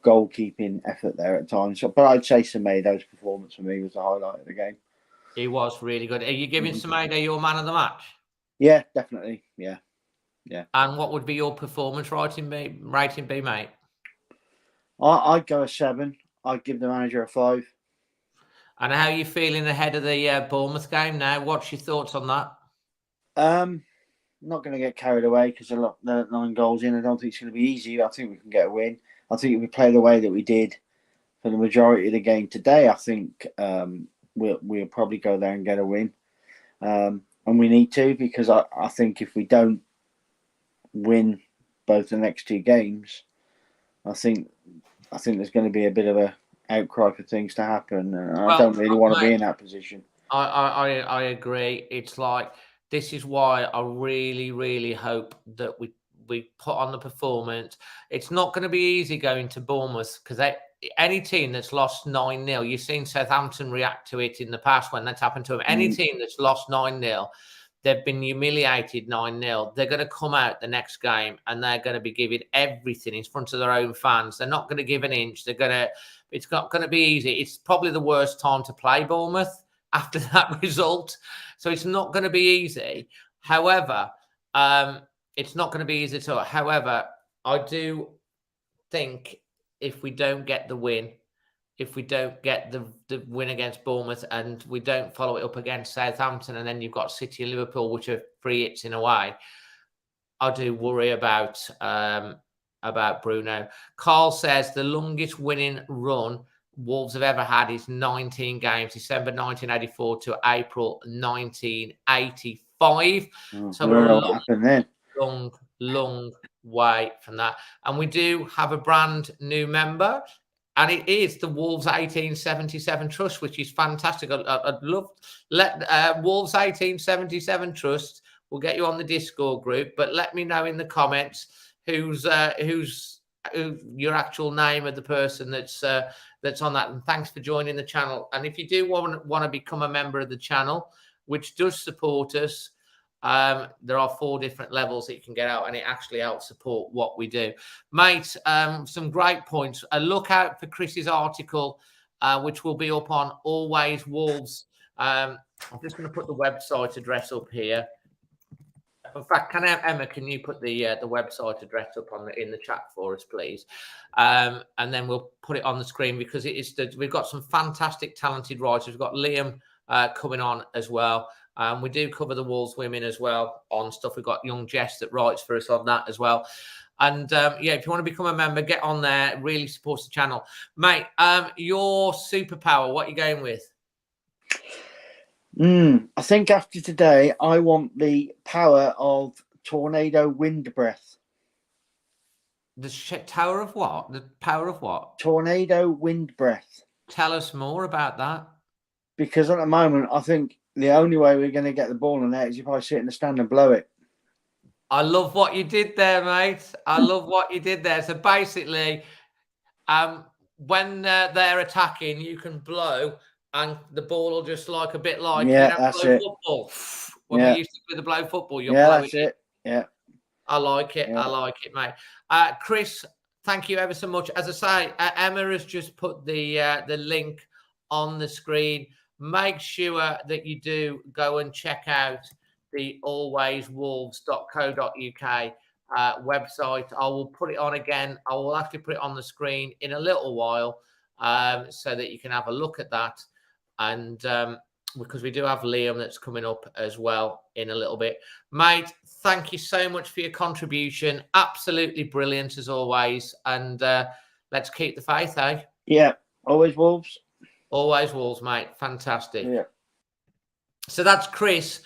goalkeeping effort there at times. So, but I'd say Semedo's performance for me was the highlight of the game. He was really good. Are you giving Semedo your man of the match? Yeah, definitely. Yeah. And what would be your performance rating be, mate? I'd go a 7. I'd give the manager a 5. And how are you feeling ahead of the Bournemouth game now? What's your thoughts on that? Not going to get carried away because they're 9 goals in. I don't think it's going to be easy. I think we can get a win. I think if we play the way that we did for the majority of the game today, I think we'll probably go there and get a win. And we need to, because I think if we don't win both the next 2 games, I think there's going to be a bit of a outcry for things to happen, and I don't really want to be in that position. I agree. It's like, this is why I really, really hope that we put on the performance. It's not going to be easy going to Bournemouth, because any team that's lost 9-0, you've seen Southampton react to it in the past when that's happened to them. Any team that's lost 9-0, they've been humiliated 9-0. They're going to come out the next game and they're going to be giving everything in front of their own fans. They're not going to give an inch. It's not going to be easy. It's probably the worst time to play Bournemouth after that result. So it's not going to be easy. However, it's not going to be easy at all. However, I do think if we don't get the win, if we don't get the win against Bournemouth and we don't follow it up against Southampton, and then you've got City and Liverpool, which are 3 hits in a way, I do worry about Bruno. Carl says the longest winning run Wolves have ever had is 19 games, December 1984 to April 1985. So we're a long way from that. And we do have a brand new member, and it is the Wolves 1877 Trust, which is fantastic. I'd love Wolves 1877 Trust. We'll get you on the Discord group, but let me know in the comments who's your actual name of the person that's on that. And thanks for joining the channel. And if you do want to become a member of the channel, which does support us, there are 4 different levels that you can get out, and it actually helps support what we do. Mate, some great points. Look out for Chris's article, which will be up on Always Wolves. I'm just going to put the website address up here. In fact, Emma, can you put the website address up in the chat for us, please? And then we'll put it on the screen, because we've got some fantastic, talented writers. We've got Liam coming on as well. We do cover the Wolves women as well on stuff. We've got young Jess that writes for us on that as well. And if you want to become a member, get on there. It really supports the channel. Mate, your superpower, what are you going with? I think after today, I want the power of tornado wind breath. The tower of what? The power of what? Tornado wind breath. Tell us more about that. Because at the moment, I think the only way we're going to get the ball in there is if I sit in the stand and blow it. I love what you did there, mate. I love what you did there. So basically, when they're attacking, you can blow, and the ball will just a bit like that's blow it. Football. When we used to do the blow football, you're blowing that's it. Yeah, I like it. Yeah. I like it, mate. Chris, thank you ever so much. As I say, Emma has just put the link on the screen. Make sure that you do go and check out the alwayswolves.co.uk website. I will put it on again. I will actually put it on the screen in a little while, so that you can have a look at that. and because we do have Liam that's coming up as well in a little bit. Mate, thank you so much for your contribution. Absolutely brilliant as always. And let's keep the faith, eh? Yeah, always Wolves. Always Wolves, mate. Fantastic. Yeah. So that's Chris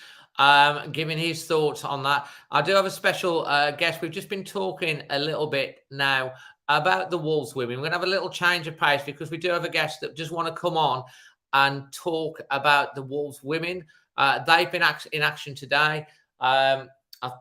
giving his thoughts on that. I do have a special guest. We've just been talking a little bit now about the Wolves women. We're going to have a little change of pace because we do have a guest that just want to come on and talk about the Wolves women. They've been in action today. I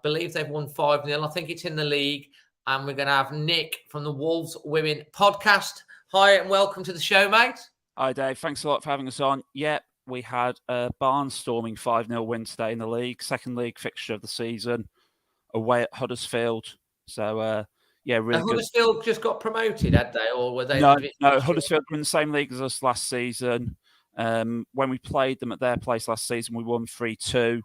believe they've won 5-0. I think it's in the league. And we're going to have Nick from the Wolves Women podcast. Hi and welcome to the show, mate. Hi, Dave. Thanks a lot for having us on. Yeah, we had a barnstorming 5-0 win today in the league. Second league fixture of the season. Away at Huddersfield. So, yeah, really good. Huddersfield just got promoted, had they? Or were they? No, Huddersfield were in the same league as us last season. When we played them at their place last season, we won 3-2.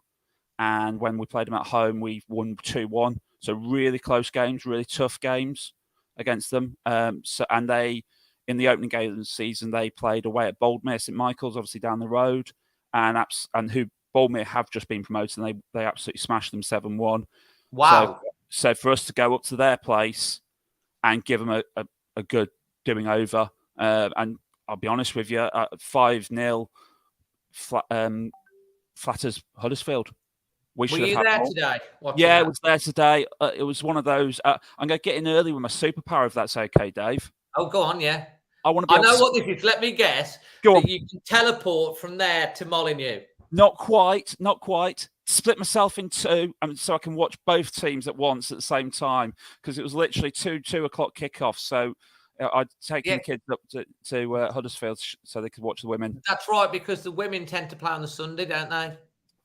And when we played them at home, we won 2-1. So really close games, really tough games against them. And they, in the opening game of the season, they played away at Bournemouth, St Michael's, obviously down the road, and who Bournemouth have just been promoted, and they absolutely smashed them 7-1. Wow! So for us to go up to their place and give them a good doing over, and I'll be honest with you, 5-0 flatters Huddersfield. Were you there today? Yeah, I was there today. It was one of those. I'm going to get in early with my superpower, if that's okay, Dave. Oh, go on, yeah. I want to be. I know what this is. Let me guess. Go on. You can teleport from there to Molineux. Not quite. Split myself in two, so I can watch both teams at once at the same time, because it was literally 2 o'clock kickoff. So I'd taken the kids up to Huddersfield so they could watch the women. That's right, because the women tend to play on the Sunday, don't they?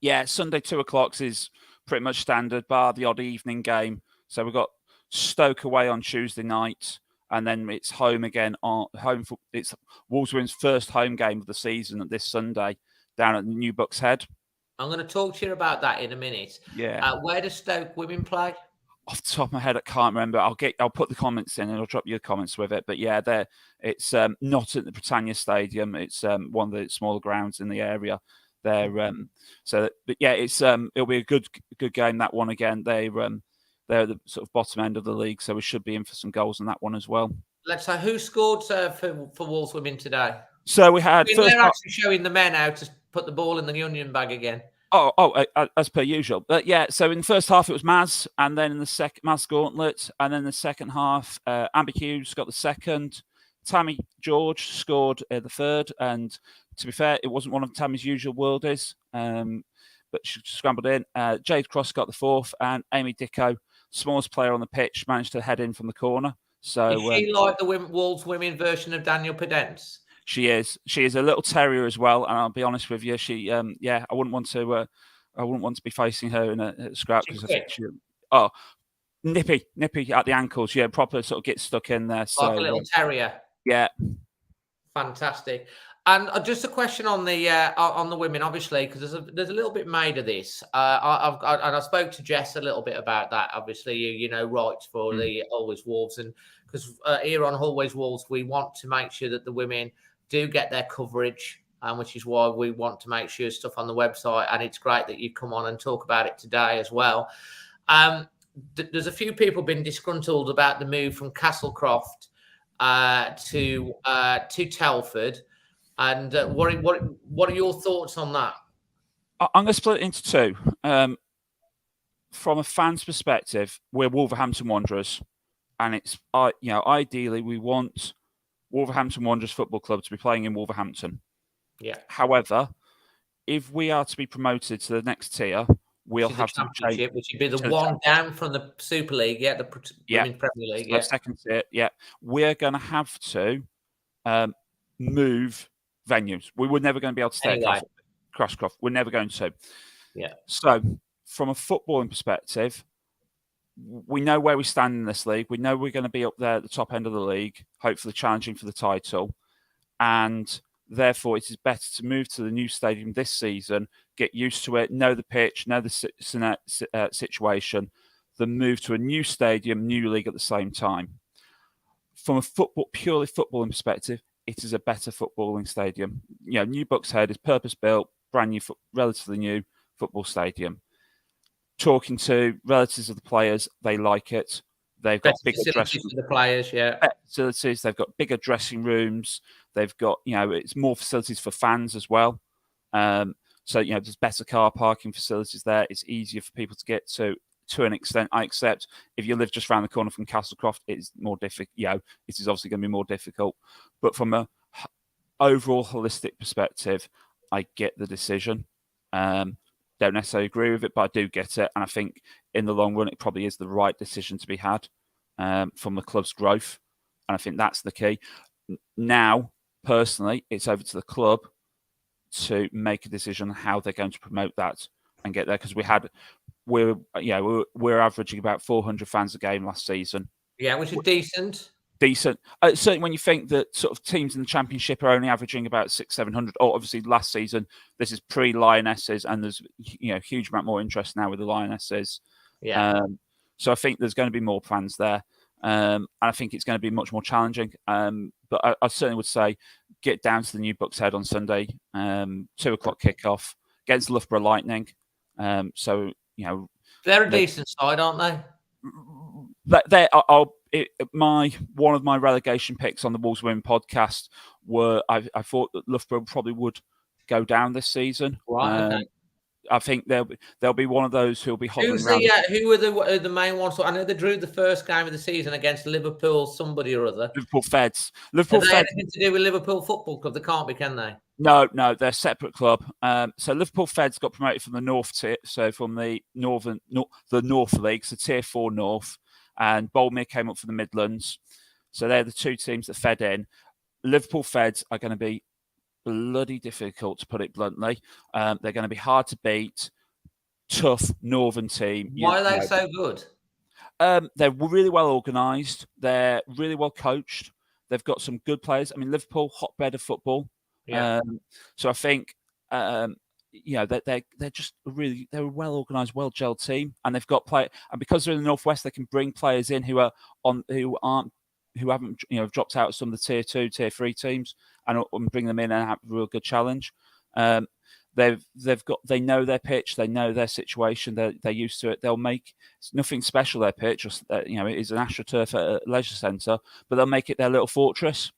Yeah, Sunday 2 o'clock is pretty much standard, bar the odd evening game. So we've got Stoke away on Tuesday night, and then it's home again it's Wolves Women's first home game of the season this Sunday down at New Bucks Head. I'm going to talk to you about that in a minute. Yeah. Where does Stoke women play? Off the top of my head, I can't remember. I'll put the comments in and I'll drop you the comments with it. But yeah, it's not at the Britannia Stadium. It's one of the smaller grounds in the area. But yeah, it's it'll be a good game, that one again. They're the sort of bottom end of the league, so we should be in for some goals in that one as well. Let's say who scored for Wolves women today? So we had. They're actually showing the men how to put the ball in the onion bag again. As per usual. But yeah, so in the first half it was Maz, and then in the second Maz Gauntlet, and then the second half, Amber Hughes got the second. Tammy George scored the third, and to be fair, it wasn't one of Tammy's usual worldies, but she scrambled in. Jade Cross got the fourth, and Amy Dicko, smallest player on the pitch, managed to head in from the corner. So is she like the Wolves women version of Daniel Pedence? She is. She is a little terrier as well, and I'll be honest with you. She, I wouldn't want to be facing her in a scrap because I think nippy at the ankles. Yeah, proper sort of get stuck in there. Like a little terrier. Yeah. Fantastic. And just a question on the women, obviously, because there's a little bit made of this. I spoke to Jess a little bit about that. Obviously, you know, rights for the Always Wolves, and because here on Always Wolves, we want to make sure that the women do get their coverage, which is why we want to make sure stuff on the website. And it's great that you come on and talk about it today as well. There's a few people been disgruntled about the move from Castlecroft to Telford. And what are your thoughts on that? I'm going to split it into two. From a fan's perspective, we're Wolverhampton Wanderers, and it's ideally we want Wolverhampton Wanderers Football Club to be playing in Wolverhampton. Yeah. However, if we are to be promoted to the next tier, we'll have to change, which would be the one down from the Super League, the Women's Premier League, second tier. Yeah, we're going to have to move venues. We were never going to be able to stay at Crashcroft. We're never going to. Yeah. So, from a footballing perspective, we know where we stand in this league. We know we're going to be up there at the top end of the league, hopefully challenging for the title. And therefore, it is better to move to the new stadium this season, get used to it, know the pitch, know the situation, than move to a new stadium, new league at the same time. From a purely footballing perspective, it is a better footballing stadium. New Bucks Head is purpose-built, brand new, relatively new football stadium. Talking to relatives of the players, they like it. They've got bigger facilities for the players, better facilities. They've got bigger dressing rooms. They've got, it's more facilities for fans as well. So there's better car parking facilities there. It's easier for people to get to an extent. I accept if you live just around the corner from Castlecroft, it's more difficult. It is obviously going to be more difficult. But from a overall holistic perspective, I get the decision. Don't necessarily agree with it, but I do get it. And I think in the long run, it probably is the right decision to be had from the club's growth. And I think that's the key. Now, personally, it's over to the club to make a decision on how they're going to promote that and get there. Because we're averaging about 400 fans a game last season. Yeah, which is decent. Certainly when you think that sort of teams in the Championship are only averaging about 600-700, or obviously last season, this is pre-Lionesses, and there's huge amount more interest now with the Lionesses. Yeah. So I think there's going to be more fans there, and I think it's going to be much more challenging. But I certainly would say get down to the New Bucks Head on Sunday, 2:00 kickoff against Loughborough Lightning. So they're a decent side, aren't they? One of my relegation picks on the Wolves Women podcast were I thought that Loughborough probably would go down this season. Right. Okay. I think they'll be one of those who'll be hovering around. Who were the main ones? I know they drew the first game of the season against Liverpool, somebody or other. Liverpool Feds. Have they anything to do with Liverpool Football Club? They can't be, can they? No, they're a separate club. So Liverpool Feds got promoted from the North tier, so from the North League, so Tier 4 North, and Bournemouth came up from the Midlands. So they're the two teams that fed in. Liverpool Feds are going to be bloody difficult, to put it bluntly. They're going to be hard to beat, tough northern team. Why are they so good? They're really well organised. They're really well coached. They've got some good players. I mean, Liverpool, hotbed of football. Yeah. So I think they're just they're a well organised, well gelled team, and they've got play. And because they're in the Northwest, they can bring players in who haven't dropped out of some of the Tier 2, Tier 3 teams, and bring them in and have a real good challenge. They know their pitch, they know their situation, they're used to it. They'll make it's nothing special their pitch, just it is an AstroTurf at a leisure centre, but they'll make it their little fortress.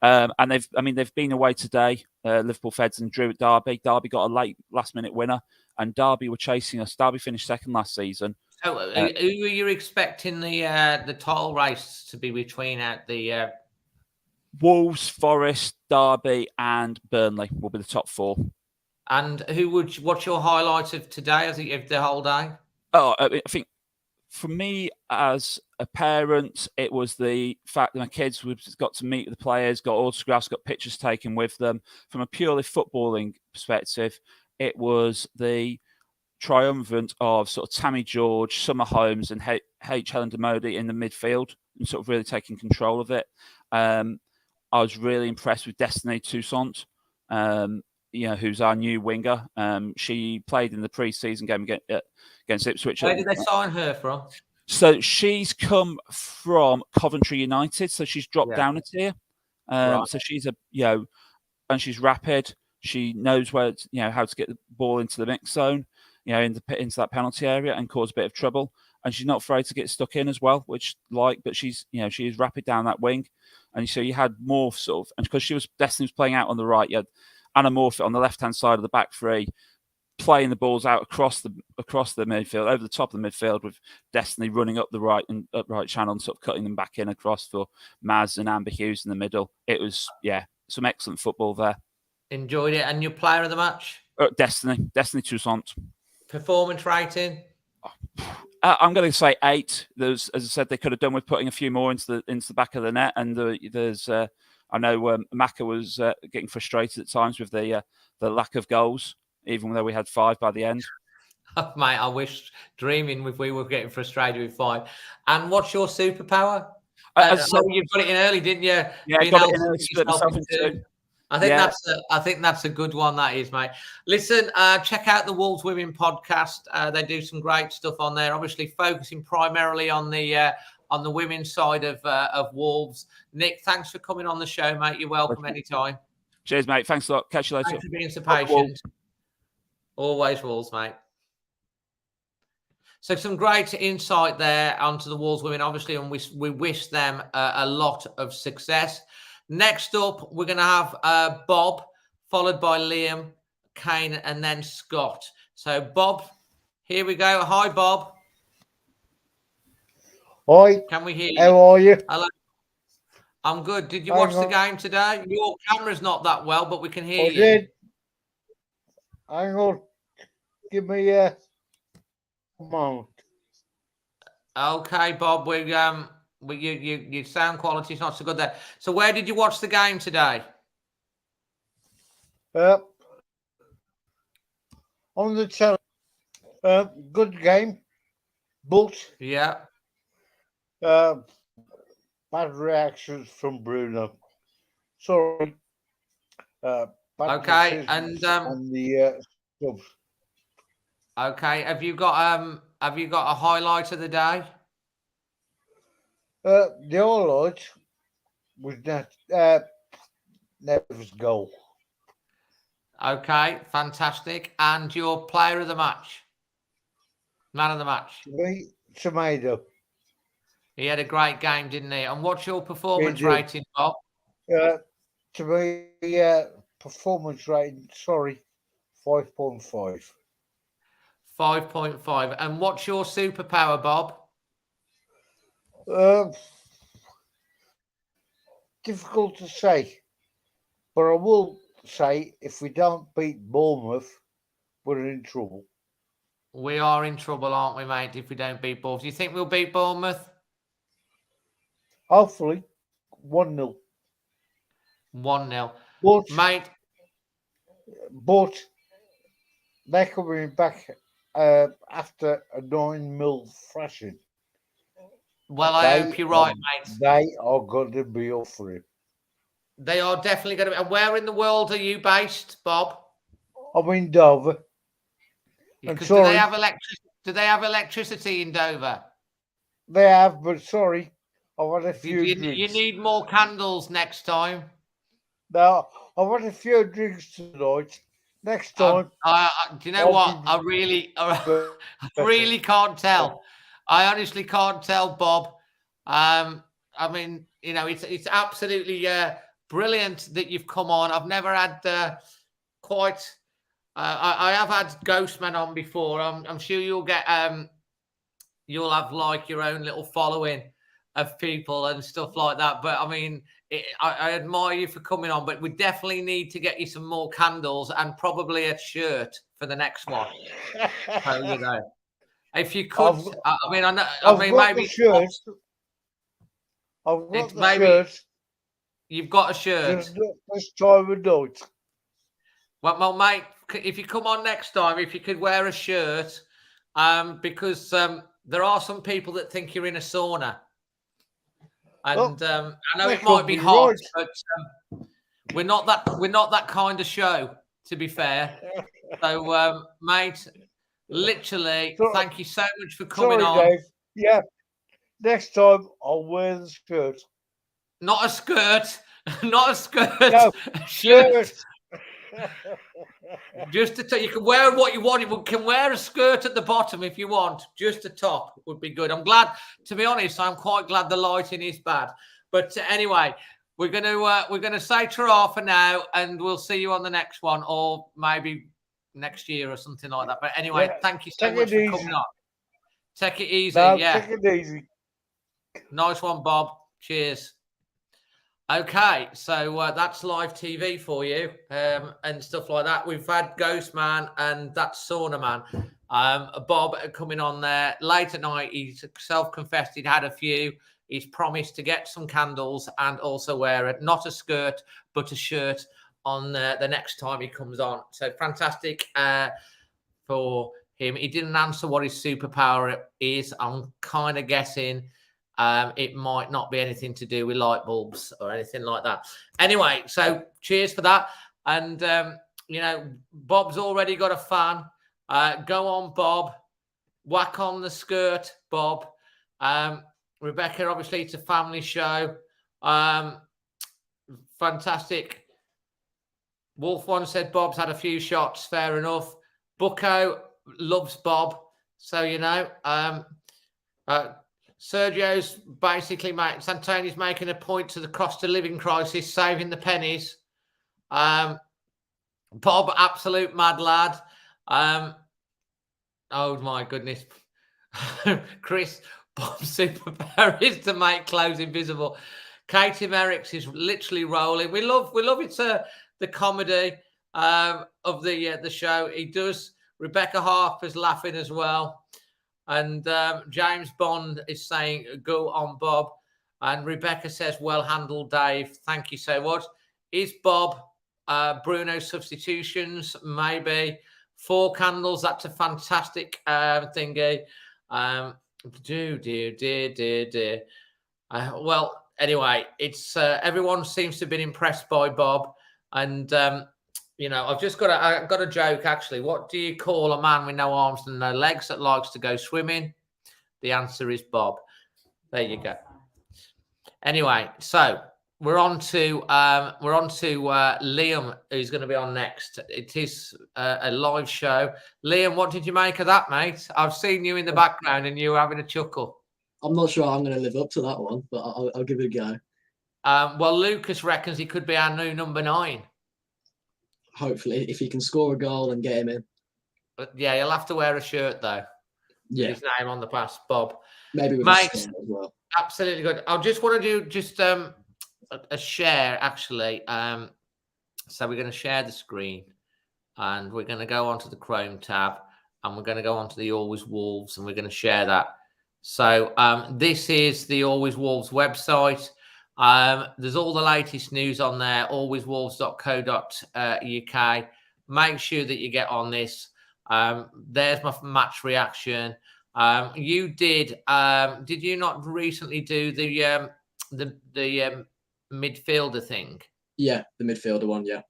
And they've been away today, Liverpool Feds, and drew at Derby. Derby got a last minute winner, and Derby were chasing us. Derby finished second last season. So, who are you expecting the title race to be between at the Wolves, Forest, Derby, and Burnley will be the top four. And what's your highlight of today? Of the whole day? Oh, I think for me as a parent, it was the fact that my kids got to meet the players, got autographs, got pictures taken with them. From a purely footballing perspective, it was the triumvirate of sort of Tammy George, Summer Holmes, and H. Helen Demody in the midfield, and sort of really taking control of it. I was really impressed with Destiny Toussaint, who's our new winger. She played in the pre-season game against Ipswich. Where did they sign her from? So she's come from Coventry United, so she's dropped down a tier. Right. So she's and she's rapid. She knows where how to get the ball into the mix zone, into that penalty area and cause a bit of trouble. And she's not afraid to get stuck in as well, but she's she is rapid down that wing. And so you had more sort of, and because Destiny was playing out on the right, you had Anna Morfitt on the left-hand side of the back three, playing the balls out across the midfield, over the top of the midfield, with Destiny running up the right channel and sort of cutting them back in across for Maz and Amber Hughes in the middle. It was some excellent football there. Enjoyed it. And your player of the match? Destiny Toussaint. Performance rating? I'm going to say 8. As I said, they could have done with putting a few more into the back of the net. And there's I know Maka was getting frustrated at times with the lack of goals, even though we had 5 by the end. Oh, mate, I wish dreaming if we were getting frustrated with 5. And what's your superpower? You got it in early, didn't you? Yeah, I got it in early. Split myself in 2. I think that's a good one. That is, mate. Listen, check out the Wolves Women podcast. They do some great stuff on there. Obviously, focusing primarily on the on the women's side of Wolves. Nick, thanks for coming on the show, mate. You're welcome anytime. Cheers, mate. Thanks a lot. Catch you later. Thanks for being so patient. Always Wolves, mate. So some great insight there onto the Wolves women, obviously, and we wish them a lot of success. Next up, we're going to have Bob, followed by Liam, Kane, and then Scott. So, Bob, here we go. Hi, Bob. Hi. Can we hear you? How are you? Hello. I'm good. Did you watch the game today? Your camera's not that well, but we can hear you. I did. Hang on. Give me a moment. Okay, Bob. Your sound quality is not so good there. So, where did you watch the game today? On the channel. Good game, but Yeah. bad reactions from Bruno. Sorry. Bad Okay, decisions and on the subs. okay, have you got a highlight of the day? The highlight was that Nevers' goal. Okay, fantastic. And your player of the match, man of the match. Me, Tomato. He had a great game, didn't he? And what's your performance He did. rating, Bob? To me, performance rating, 5.5. 5.5. And what's your superpower, Bob? Difficult to say, but I will say if we don't beat Bournemouth, we're in trouble. We are in trouble, aren't we, mate, if we don't beat Bournemouth? Do you think we'll beat Bournemouth? Hopefully, 1-0. 1-0. But, Mate, they're coming back after a 9-0 thrashing. well, I hope you're right, mate. They are going to be up for it. They are definitely going to be. And where in the world are you based, Bob? I'm in Dover. Because sorry. do they have electricity in Dover? They have, but sorry, I've had a few You drinks. need more candles next time. No, I've had a few drinks tonight. Next time. Do you know what? I really can't tell. I honestly can't tell, Bob. I mean, you know, it's absolutely brilliant that you've come on. I've never had quite. I have had Ghostman on before. I'm sure you'll get you'll have like your own little following of people and stuff like that. But I mean, I admire you for coming on. But we definitely need to get you some more candles and probably a shirt for the next one. So, you know, if you could, maybe the shirt. I've got the shirt. You've got a shirt. Just not this time of night. Well, mate, if you come on next time, if you could wear a shirt, because there are some people that think you're in a sauna, and I know it might be hot, but we're not that kind of show, to be fair. So, mate, literally, thank you so much for coming on. Dave. Yeah, next time I'll wear the shirt. Not a skirt, not a skirt. No, a shirt. Just you can wear what you want. You can wear a skirt at the bottom if you want. Just a top would be good. I'm glad, to be honest, I'm quite glad the lighting is bad. But anyway, we're gonna say ta-ra for now, and we'll see you on the next one, or maybe next year or something like that. But anyway, thank you so much for coming on. Take it easy. Take it easy. Nice one, Bob. Cheers. Okay, so that's live TV for you and stuff like that. We've had Ghost Man and that's Sauna Man. Bob coming on there late at night. He's self-confessed he'd had a few. He's promised to get some candles and also wear not a skirt, but a shirt on the next time he comes on. So fantastic for him. He didn't answer what his superpower is. I'm kind of guessing it might not be anything to do with light bulbs or anything like that. Anyway, so cheers for that. And, you know, Bob's already got a fan. Go on, Bob. Whack on the skirt, Bob. Rebecca, obviously, it's a family show. Fantastic. Wolf one said Bob's had a few shots. Fair enough. Bucko loves Bob. So, Sergio's basically Santoni's making a point to the cost of living crisis, saving the pennies. Bob, absolute mad lad. Oh my goodness. Chris, Bob's superpower is to make clothes invisible. Katie Merricks is literally rolling. We love it, the comedy of the show. He does. Rebecca Harper's laughing as well. And James Bond is saying, go on, Bob. And Rebecca says, well handled, Dave. Thank you so much. Is Bob Bruno's substitutions? Maybe. 4 candles. That's a fantastic thingy. Dear. Well, anyway, it's everyone seems to have been impressed by Bob. And, I've just got a joke, actually. What do you call a man with no arms and no legs that likes to go swimming? The answer is Bob. There you go. Anyway, so we're on to Liam, who's going to be on next. It is a live show. Liam, what did you make of that, mate? I've seen you in the background and you were having a chuckle. I'm not sure I'm going to live up to that one, but I'll give it a go. Well, Lucas reckons he could be our new number 9. Hopefully, if he can score a goal and get him in. But yeah, he'll have to wear a shirt though. Yeah, with his name on the pass, Bob. Maybe with mate, as well. Absolutely good. I just want to do a share actually. So we're going to share the screen, and we're going to go onto the Chrome tab, and we're going to go onto the Always Wolves, and we're going to share that. So this is the Always Wolves website. There's all the latest news on there, alwayswolves.co.uk. Make sure that you get on this. There's my match reaction. You did you not recently do the midfielder thing? Yeah, the midfielder one, yeah.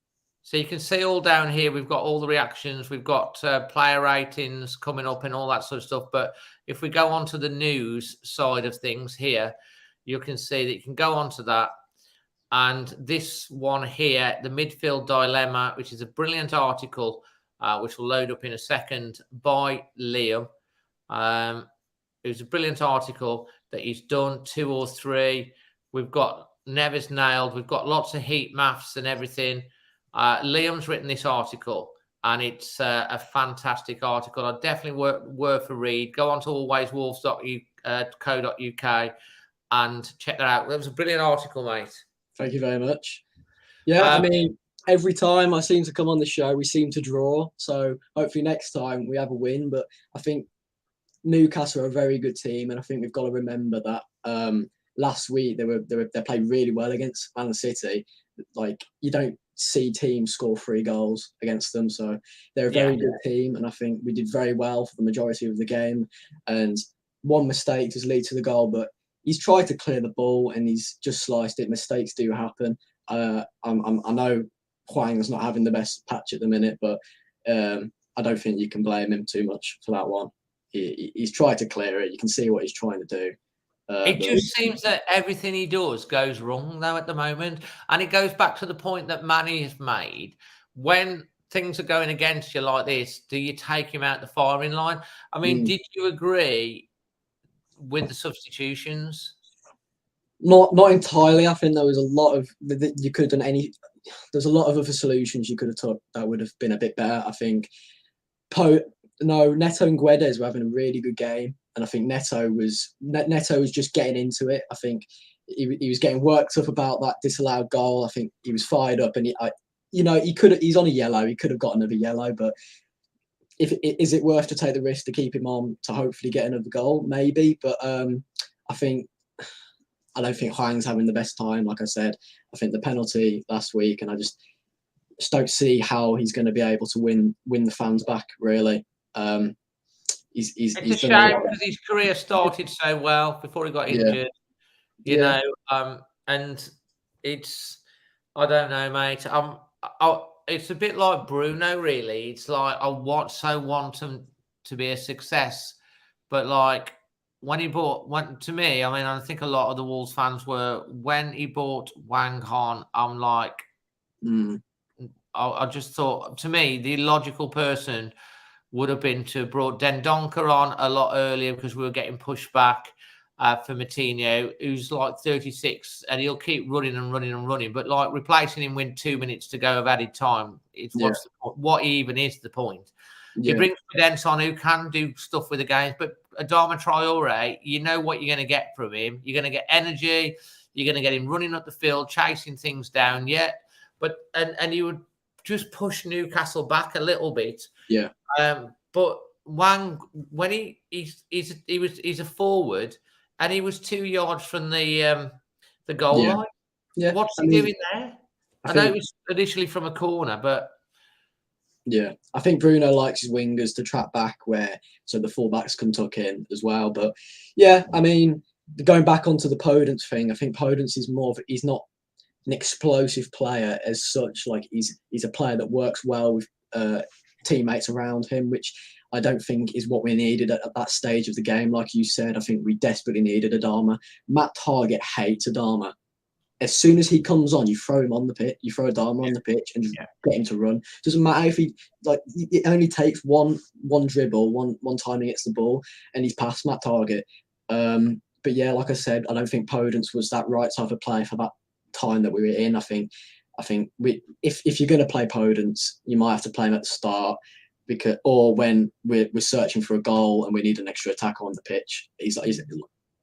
So you can see all down here, we've got all the reactions, we've got player ratings coming up and all that sort of stuff. But if we go on to the news side of things here, you can see that you can go on to that. And this one here, the Midfield Dilemma, which is a brilliant article, which will load up in a second, by Liam. It was a brilliant article that he's done, 2 or 3. We've got Nevers nailed. We've got lots of heat maths and everything. Liam's written this article, and it's a fantastic article. I definitely worth a read. Go on to alwayswolves.co.uk and check that out. That was a brilliant article, mate. Thank you very much. Yeah, I mean, every time I seem to come on the show, we seem to draw. So hopefully next time we have a win. But I think Newcastle are a very good team, and I think we've got to remember that last week they played really well against Man City. Like, you don't see teams score 3 goals against them, so they're a very good team, and I think we did very well for the majority of the game. And one mistake does lead to the goal, but he's tried to clear the ball and he's just sliced it. Mistakes do happen. I know Hwang's not having the best patch at the minute, but I don't think you can blame him too much for that one. He's tried to clear it. You can see what he's trying to do. It just seems that everything he does goes wrong, though, at the moment. And it goes back to the point that Manny has made. When things are going against you like this, do you take him out the firing line? I mean, did you agree with the substitutions? Not entirely. I think there was a lot of you could have done there's a lot of other solutions you could have took that would have been a bit better. I think Neto and Guedes were having a really good game, and I think Neto was just getting into it. I think he was getting worked up about that disallowed goal. I think he was fired up, and he's on a yellow. He could have got another yellow, but is it worth to take the risk to keep him on to hopefully get another goal? Maybe, but I don't think Hwang's having the best time. Like I said, I think the penalty last week, and I just don't see how he's going to be able to win the fans back, really. It's a shame because his career started so well before he got injured. You know, and it's, I don't know, mate. It's a bit like Bruno, really. It's like I want him to be a success, but like when he bought, to me, I mean, I think a lot of the Wolves fans were, when he bought Wang Hon, I'm like, I just thought, to me, the logical person would have been to have brought Dendonka on a lot earlier, because we were getting pushed back for Moutinho, who's like 36, and he'll keep running and running and running. But like replacing him with 2 minutes to go of added time, it's what even is the point? He brings Cadence on who can do stuff with the games, but Adama Traore, you know what you're going to get from him. You're going to get energy. You're going to get him running up the field, chasing things down. But you would just push Newcastle back a little bit. Yeah. But Wang, when he's a forward, and he was 2 yards from the goal line. Yeah. What's he doing there? I know it was initially from a corner, but yeah, I think Bruno likes his wingers to track back so the fullbacks can tuck in as well. But yeah, I mean, going back onto the Podence thing, I think Podence is he's not an explosive player as such. Like he's a player that works well with teammates around him, which I don't think is what we needed at that stage of the game. Like you said, I think we desperately needed Adama. Matt Targett hates Adama. As soon as he comes on, you throw him on the pitch. You throw Adama on the pitch and just get him to run. Doesn't matter if it only takes one dribble, one time he gets the ball, and he's past Matt Targett. But yeah, like I said, I don't think Podence was that right type of player for that time that we were in. I think if you're going to play Podence, you might have to play him at the start, or when we're searching for a goal and we need an extra attacker on the pitch.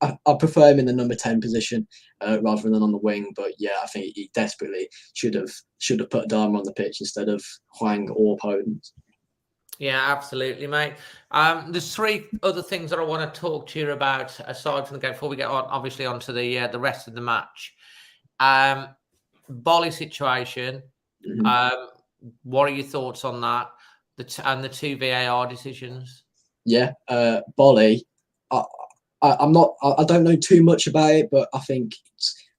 I prefer him in the number 10 position rather than on the wing. But yeah, I think he desperately should have put Adama on the pitch instead of Hwang or Podence. Yeah, absolutely, mate. There's 3 other things that I want to talk to you about aside from the game before we get on, obviously, onto the rest of the match. Bolly situation. What are your thoughts on that? And the 2 VAR decisions? Yeah, Bolly. I don't know too much about it, but I think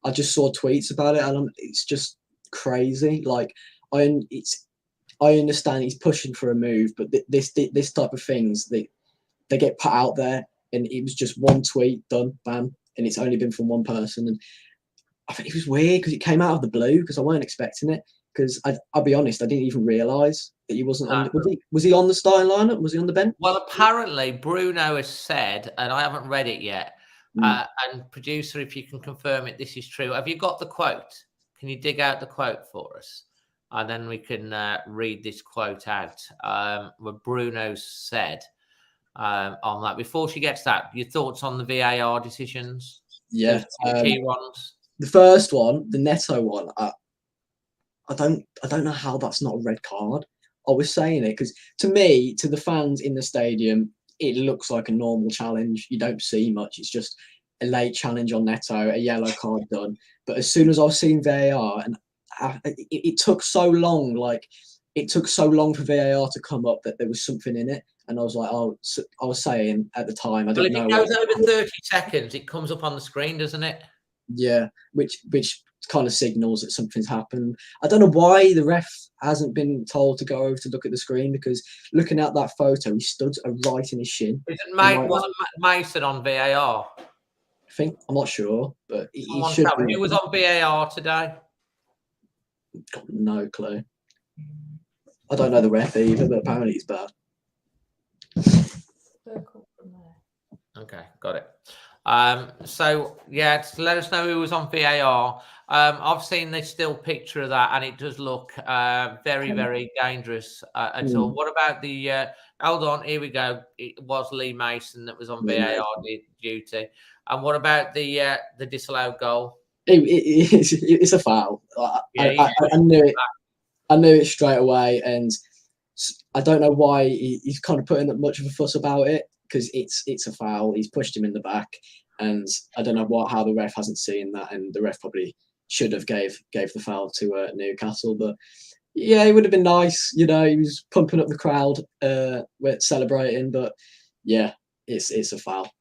I just saw tweets about it, and it's just crazy. Like I understand he's pushing for a move, but this type of things they get put out there, and it was just one tweet done, bam, and it's only been from one person. And I think it was weird because it came out of the blue because I weren't expecting it. Because I'll be honest, I didn't even realise that he wasn't on. Was he on the starting lineup? Was he on the bench? Well, apparently Bruno has said, and I haven't read it yet. And producer, if you can confirm it, this is true. Have you got the quote? Can you dig out the quote for us? And then we can read this quote out. What Bruno said on that. Before she gets that, your thoughts on the VAR decisions? Yeah, key ones. The first one, the Neto one. I don't know how that's not a red card. I was saying it because to me, to the fans in the stadium, it looks like a normal challenge. You don't see much. It's just a late challenge on Neto, a yellow card done. But as soon as I was seeing VAR, and it took so long, for VAR to come up that there was something in it. And I was like, I was saying at the time, I don't know. If it goes over 30 seconds, it comes up on the screen, doesn't it? Yeah, which kind of signals that something's happened. I don't know why the ref hasn't been told to go over to look at the screen, because looking at that photo, he stood right in his shin. Wasn't Mason on VAR? I'm not sure, but he should be. Who was on VAR today? Got no clue. I don't know the ref either, but apparently he's bad. Okay, got it. So yeah, let us know who was on VAR. I've seen this still picture of that, and it does look very, very dangerous at all. What about the? Hold on, here we go. It was Lee Mason that was on VAR duty. And what about the disallowed goal? It's a foul. I knew it. I knew it straight away, and I don't know why he's kind of putting that much of a fuss about it, because it's a foul. He's pushed him in the back, and I don't know how the ref hasn't seen that, and the ref probably should have gave the foul to Newcastle. But yeah, it would have been nice, he was pumping up the crowd, we're celebrating, but yeah, it's a foul.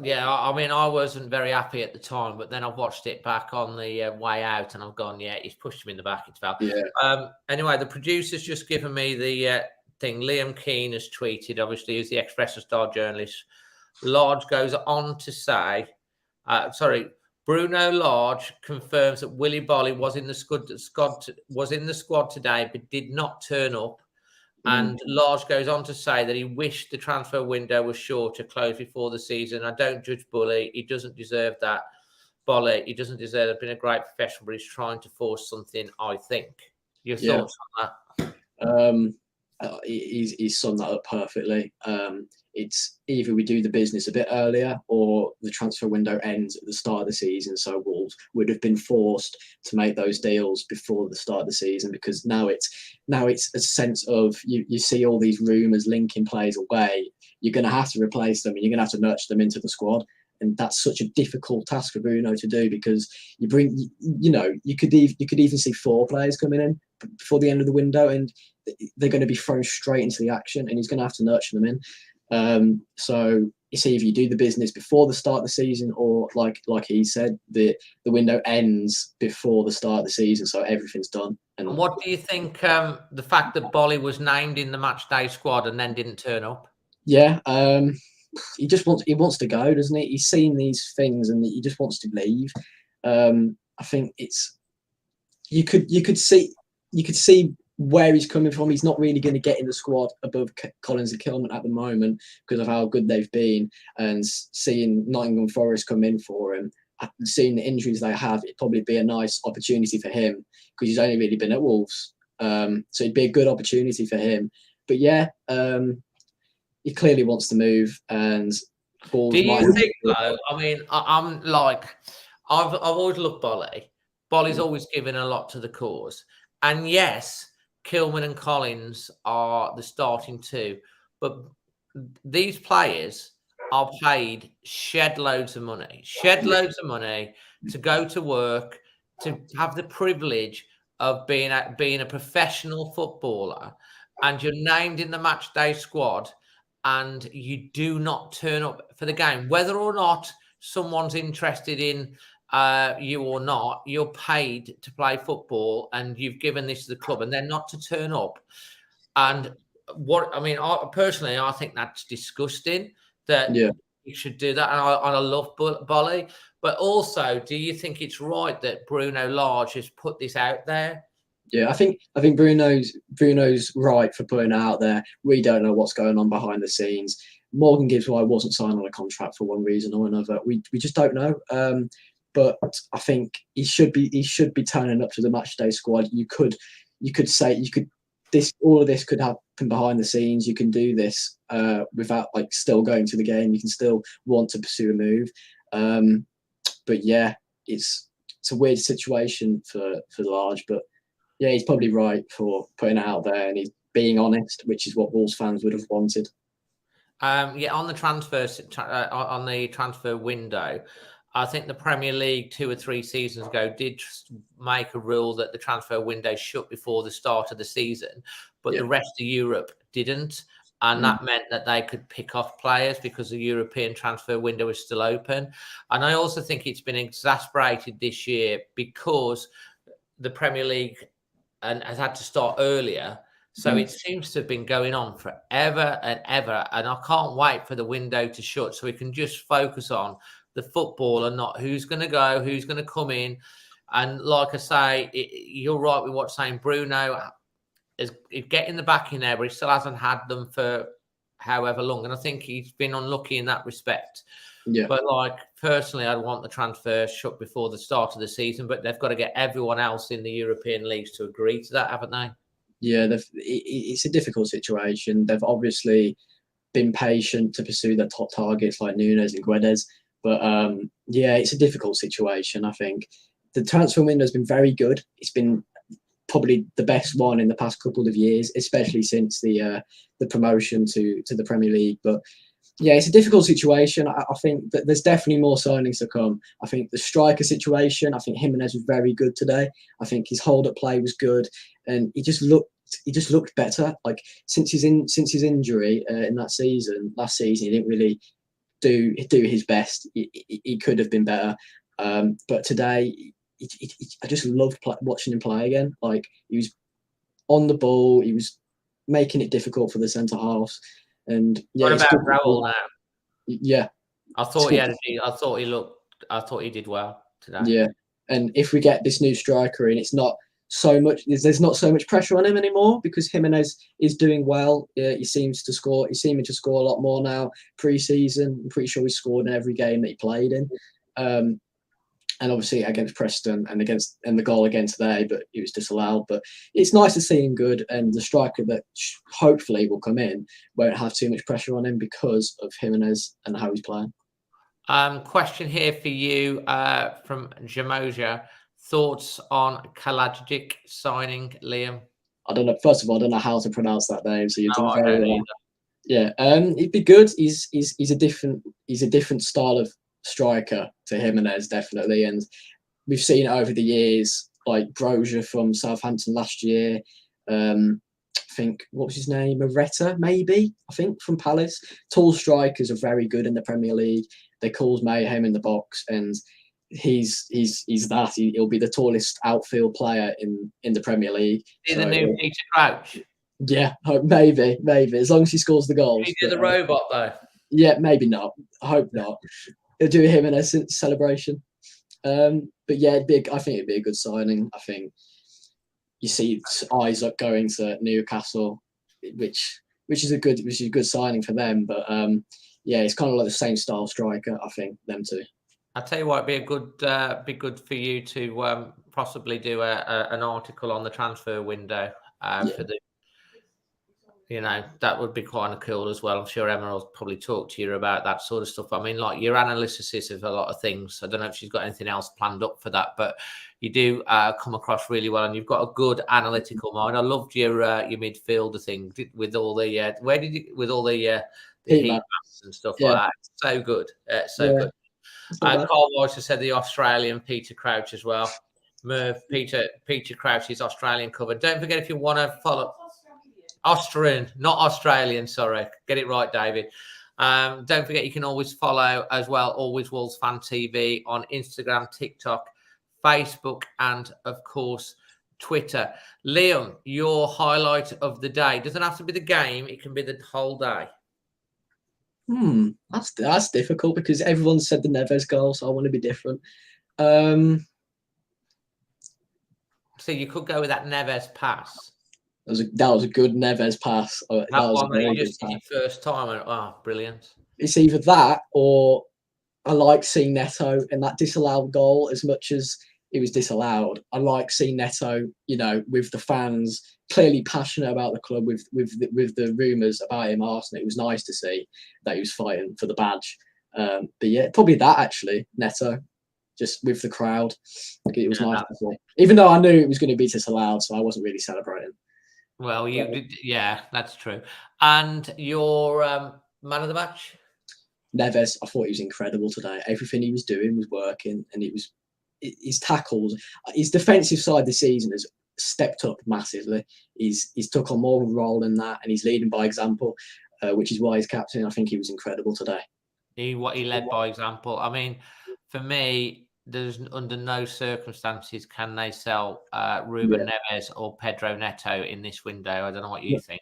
Yeah, I mean, I wasn't very happy at the time, but then I've watched it back on the way out, and I've gone, yeah, he's pushed him in the back. It's foul. Yeah. Anyway, the producer's just given me the thing. Liam Keane has tweeted, obviously, as the Express Star journalist Lage goes on to say, Bruno Lage confirms that Willy Bolly was in the squad today, but did not turn up. And Lage goes on to say that he wished the transfer window was short to close before the season. I don't judge Bully; he doesn't deserve that. Bolly, he doesn't deserve it. Been a great professional, but he's trying to force something. I think. Your thoughts on that? He's summed that up perfectly. It's either we do the business a bit earlier or the transfer window ends at the start of the season. So Wolves would have been forced to make those deals before the start of the season, because now it's a sense of you see all these rumours linking players away. You're going to have to replace them and you're going to have to nurture them into the squad. And that's such a difficult task for Bruno to do, because you could even see 4 players coming in before the end of the window, and they're going to be thrown straight into the action, and he's going to have to nurture them in. So it's either you do the business before the start of the season, or like he said, the window ends before the start of the season, so everything's done. And what do you think? The fact that Bolly was named in the match day squad and then didn't turn up? Yeah, he wants to go, doesn't he? He's seen these things and he just wants to leave. I think you could see where he's coming from. He's not really going to get in the squad above Collins and Kilman at the moment because of how good they've been, and seeing Nottingham Forest come in for him, seeing the injuries they have, it'd probably be a nice opportunity for him because he's only really been at Wolves. So it'd be a good opportunity for him. But yeah, he clearly wants to move. And do you think though? I mean, I'm like, I've always loved Bolly. Bolly's always given a lot to the cause, and yes, Kilman and Collins are the starting 2, but these players are paid shed loads of money to go to work, to have the privilege of being a professional footballer, and you're named in the match day squad and you do not turn up for the game, whether or not someone's interested in you or not, you're paid to play football and you've given this to the club, and then not to turn up. And I think that's disgusting that you should do that. And I love Bolly, but also, do you think it's right that Bruno Lage has put this out there? Yeah, I think Bruno's right for putting it out there. We don't know what's going on behind the scenes. Morgan Gibbs-White wasn't signed on a contract for one reason or another. We just don't know. But I think he should be turning up to the matchday squad. You could say all of this could happen behind the scenes. You can do this without still going to the game. You can still want to pursue a move. But yeah, it's a weird situation for Lage. But yeah, he's probably right for putting it out there, and he's being honest, which is what Wolves fans would have wanted. On the transfer window, I think the Premier League 2 or 3 seasons ago did make a rule that the transfer window shut before the start of the season, but the rest of Europe didn't. And that meant that they could pick off players because the European transfer window is still open. And I also think it's been exasperated this year because the Premier League has had to start earlier. So it seems to have been going on forever and ever. And I can't wait for the window to shut so we can just focus on the football and not who's going to go, who's going to come in. And like I say, you're right with what's saying. Bruno is getting the back in there, but he still hasn't had them for however long. And I think he's been unlucky in that respect. Yeah. But personally, I'd want the transfer shut before the start of the season, but they've got to get everyone else in the European leagues to agree to that, haven't they? Yeah, it's a difficult situation. They've obviously been patient to pursue their top targets like Nunes and Guedes. But it's a difficult situation. I think the transfer window has been very good. It's been probably the best one in the past couple of years, especially since the promotion to the Premier League. But yeah, it's a difficult situation. I think that there's definitely more signings to come. I think the striker situation, I think Jimenez was very good today. I think his hold-up play was good, and he just looked better. Since his injury in that season, last season, he didn't really do his best. He could have been better, but today I just loved watching him play again. He was on the ball, he was making it difficult for the centre halves. And yeah, what about Raul now? Yeah, I thought he did well today. Yeah, and if we get this new striker in, it's not so much. There's not so much pressure on him anymore because Jimenez is doing well. He seems to score. He's seeming to score a lot more now. Pre-season, I'm pretty sure he scored in every game that he played in. And obviously against Preston and the goal against there, but he was disallowed. But it's nice to see him good, and the striker that hopefully will come in won't have too much pressure on him because of Jimenez and how he's playing. Question here for you from Jamoja. Thoughts on Kalajic signing, Liam? I don't know. First of all, I don't know how to pronounce that name, so you're doing very well. Either. Yeah, it'd be good. He's a different style of striker to Jimenez, definitely, and we've seen it over the years, like Brozier from Southampton last year. I think, what was his name? Moreta, maybe. I think from Palace. Tall strikers are very good in the Premier League. They cause mayhem in the box, and he's that. He'll be the tallest outfield player in the Premier League. Is he the new Peter Crouch? Yeah, maybe. As long as he scores the goals. He did the robot though. Yeah, maybe not. I hope not. He'll do him in a celebration. But yeah, I think it'd be a good signing. I think you see eyes up going to Newcastle, which is a good signing for them. But yeah, it's kind of like the same style striker. I think them two. I'll tell you what, it'd be good for you to possibly do an article on the transfer window for the. That would be kind of cool as well. I'm sure Emma will probably talk to you about that sort of stuff. I mean, like your analysis of a lot of things. I don't know if she's got anything else planned up for that, but you do come across really well, and you've got a good analytical mind. I loved your midfielder thing with all the heat maps and stuff like that. So good, good. Carl Weiss has said the Australian Peter Crouch as well. Merv, Peter Crouch is Australian covered. Don't forget, if you want to follow. Austrian, not Australian, sorry. Get it right, David. Don't forget, you can always follow as well, Always Wolves Fan TV on Instagram, TikTok, Facebook, and, of course, Twitter. Liam, your highlight of the day. Doesn't have to be the game. It can be the whole day. That's difficult because everyone said the Nevers goal, so I want to be different. So you could go with that Nevers pass. That was a good Nevers pass. That was one that you just did first time. And, brilliant. It's either that or I like seeing Neto in that disallowed goal as much as it was disallowed. I like seeing Neto, with the fans clearly passionate about the club with the rumours about him, Arsenal. It was nice to see that he was fighting for the badge. But yeah, probably that actually, Neto, just with the crowd. It was nice to see. Even though I knew it was going to be disallowed, so I wasn't really celebrating. Well, you did, yeah, that's true. And your man of the match? Neves, I thought he was incredible today. Everything he was doing was working, and his tackles, his defensive side this season has stepped up massively. He's took on more of a role in that, and he's leading by example, which is why he's captain. I think he was incredible today. He led by example. I mean, for me, there's under no circumstances can they sell Reuben Nevers or Pedro Neto in this window. I don't know what you think.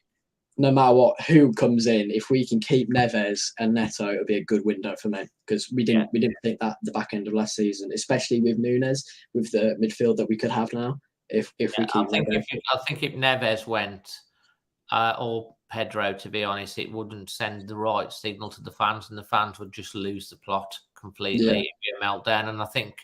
No matter who comes in, if we can keep Neves and Neto, it'll be a good window for me because we didn't think that at the back end of last season, especially with Nunes, with the midfield that we could have now. If we keep, I think if Neves went or Pedro, to be honest, it wouldn't send the right signal to the fans, and the fans would just lose the plot completely. It'd be a meltdown. And I think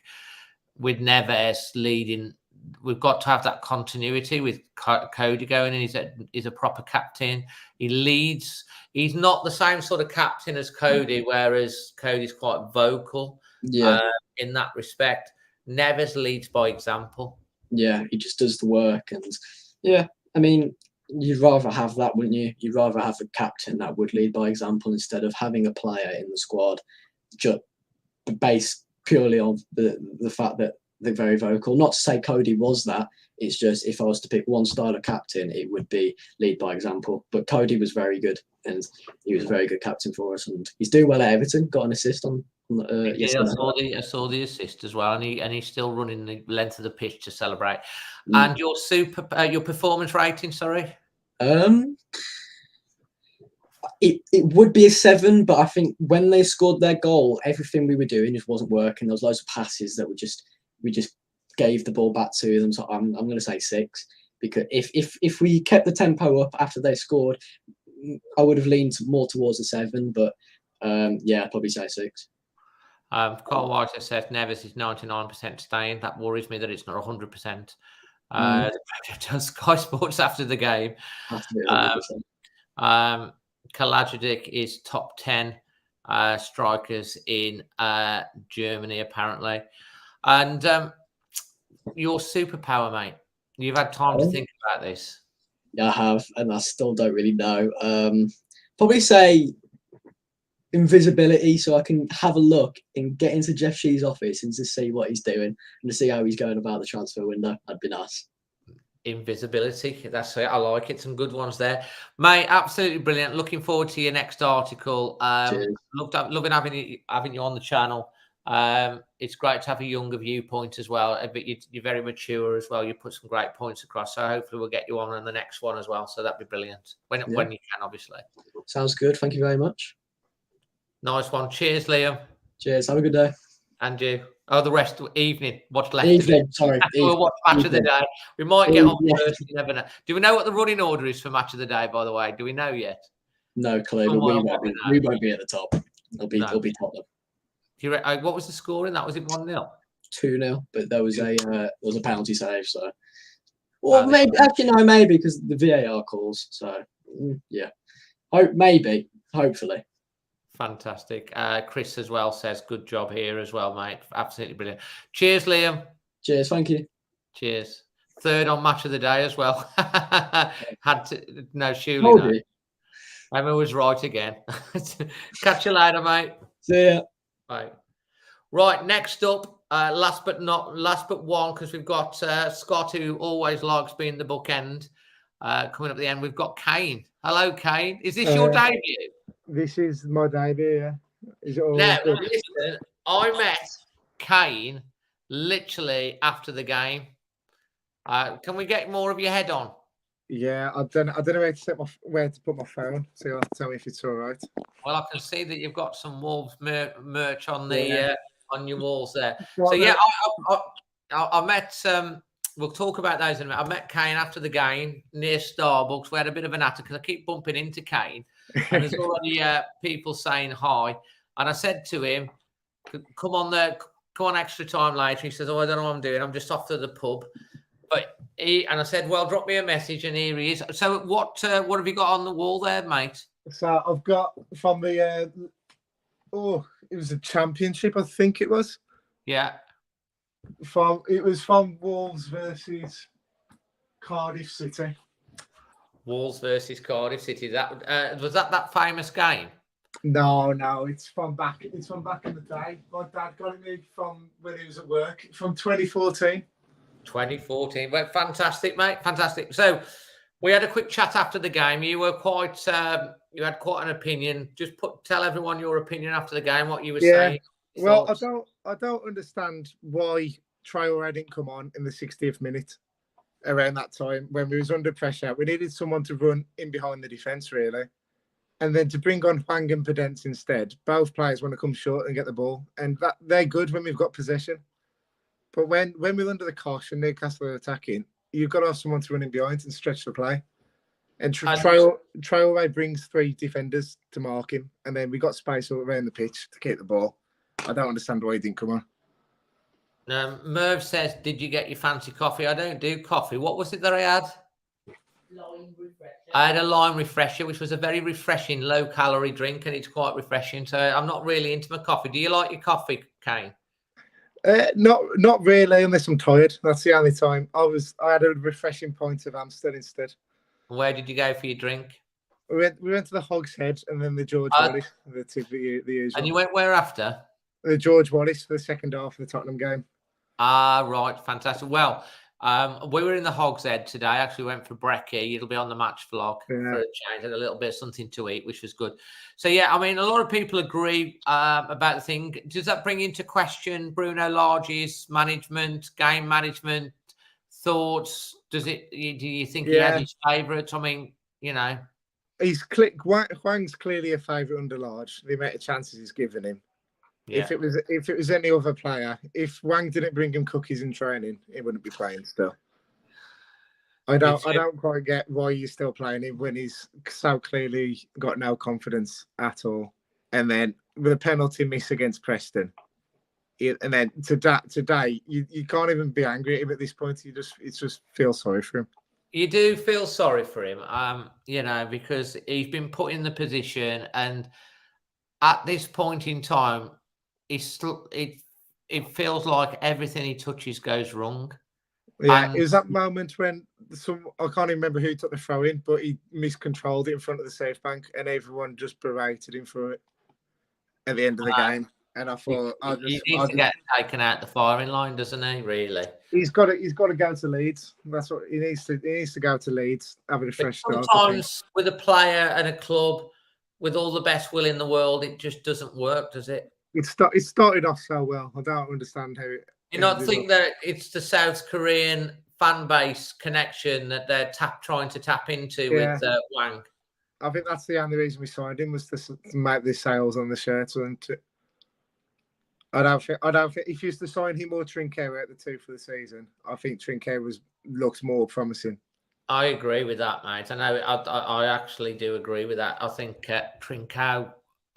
with Neves leading, we've got to have that continuity with Cody going, and he's a proper captain. He leads. He's not the same sort of captain as Cody, whereas Cody's quite vocal in that respect. Neves leads by example. Yeah, he just does the work. And I mean, you'd rather have that, wouldn't you? You'd rather have a captain that would lead by example instead of having a player in the squad just based purely on the fact that they're very vocal. Not to say Cody was that. It's just if I was to pick one style of captain, it would be lead by example. But Cody was very good, and he was a very good captain for us. And he's doing well at Everton. Got an assist on. I saw the assist as well, and he's still running the length of the pitch to celebrate. And your performance rating, sorry. it would be a 7, but I think when they scored their goal, everything we were doing just wasn't working. There was loads of passes that we just gave the ball back to them. So I'm going to say 6, because if we kept the tempo up after they scored, I would have leaned more towards a 7. But yeah, I'd probably say 6. Carl White says Nevers is 99% staying. That worries me that it's not 100%. Sky Sports after the game. Kalajic is top 10 strikers in Germany, apparently. And your superpower, mate. You've had time to think about this. Yeah, I have, and I still don't really know. Probably say invisibility, so I can have a look and get into Jeff Shee's office and to see what he's doing and to see how he's going about the transfer window. That'd be nice. Invisibility, that's it. I like it. Some good ones there, mate. Absolutely brilliant. Looking forward to your next article. Loving having you on the channel. It's great to have a younger viewpoint as well. But you're very mature as well. You put some great points across. So hopefully we'll get you on the next one as well. So that'd be brilliant when you can, obviously. Sounds good. Thank you very much. Nice one. Cheers, Liam. Cheers. Have a good day. And you. Oh, the rest of evening. What's left? Evening. Sorry. We'll watch match of the day. We might get on first. You never know. Do we know what the running order is for match of the day? By the way, do we know yet? No clue. But we won't be at the top. It'll be Tottenham. What was the scoring? That was it 1-0. 2-0. But there was a penalty save. So, well, maybe maybe because the VAR calls. So yeah, maybe. Hopefully. Fantastic. Chris as well says, good job here as well, mate. Absolutely brilliant. Cheers, Liam. Cheers. Thank you. Cheers. Third on match of the day as well. Had to, no, surely. Emma was right again. Catch you later, mate. See ya. Bye. Right, next up, last but one, because we've got Scott, who always likes being the bookend. Coming up at the end, we've got Kane. Hello, Kane. Is this your debut? This is my debut, yeah. Is it all now, good? listen, I met Kane literally after the game. Can we get more of your head on? Yeah, I don't know where to put my phone, so you'll have to tell me if it's all right. Well, I can see that you've got some Wolves merch on the on your walls there. So yeah, I met. We'll talk about those in a minute. I met Kane after the game near Starbucks. We had a bit of an natter because I keep bumping into Kane, and there's already people saying hi. And I said to him, "Come on, extra time later." He says, "Oh, I don't know what I'm doing. I'm just off to the pub." And I said, "Well, drop me a message," and here he is. So, what have you got on the wall there, mate? So I've got from the it was a championship, I think it was. Yeah. It was from Wolves versus Cardiff City. Wolves versus Cardiff City. That was that famous game? No, it's from back. It's from back in the day. My dad got it from when he was at work from 2014. 2014. Well, fantastic, mate. Fantastic. So we had a quick chat after the game. You were quite. You had quite an opinion. Just tell everyone your opinion after the game. What you were saying. Well, I don't understand why Traore didn't come on in the 60th minute around that time when we was under pressure. We needed someone to run in behind the defence, really. And then to bring on Hwang and Podence instead. Both players want to come short and get the ball. And they're good when we've got possession. But when we're under the cosh and Newcastle are attacking, you've got to have someone to run in behind and stretch the play. And Traore brings 3 defenders to mark him. And then we got space all around the pitch to keep the ball. I don't understand why he didn't come on. Merv says, "Did you get your fancy coffee?" I don't do coffee. What was it that I had? Lime refresher. I had a lime refresher, which was a very refreshing, low-calorie drink, and it's quite refreshing. So I'm not really into my coffee. Do you like your coffee, Kane? Not really, unless I'm tired. That's the only time. I had a refreshing pint of Amstel instead. Where did you go for your drink? We went to the Hog's Head and then the George Wallace, the usual. And you went where after? The George Wallace for the second half of the Tottenham game. Right, fantastic. Well, we were in the Hog's Head today. Actually went for brekkie. It'll be on the match vlog for a change. Had a little bit of something to eat, which was good. So yeah, I mean, a lot of people agree about the thing. Does that bring into question Bruno Lage's management, game management, thoughts? Do you think he had his favourites? I mean, you know. Hwang's clearly a favourite under Lage. The amount of chances he's given him. Yeah. If it was any other player, if Hwang didn't bring him cookies in training, he wouldn't be playing still. I don't quite get why you're still playing him when he's so clearly got no confidence at all. And then with a penalty miss against Preston, and then today you can't even be angry at him at this point. You just feel sorry for him. You do feel sorry for him, because he's been put in the position, and at this point in time, it feels like everything he touches goes wrong. Yeah, it was that moment when I can't even remember who took the throw in, but he miscontrolled it in front of the safe bank, and everyone just berated him for it at the end of the game. And I thought, he needs to get taken out the firing line, doesn't he? Really, he's got to go to Leeds. That's what he needs to. He needs to go to Leeds, having a fresh start. Sometimes with a player and a club, with all the best will in the world, it just doesn't work, does it? It started off so well. I don't understand how it. You not think that it's the South Korean fan base connection that they're trying to tap into with Hwang? I think that's the only reason we signed him, was to make the sales on the shirts. I don't think if you used to sign him or Trinquet out the two for the season, I think Trinquet looks more promising. I agree with that, mate. I know I actually do agree with that. I think Trinquet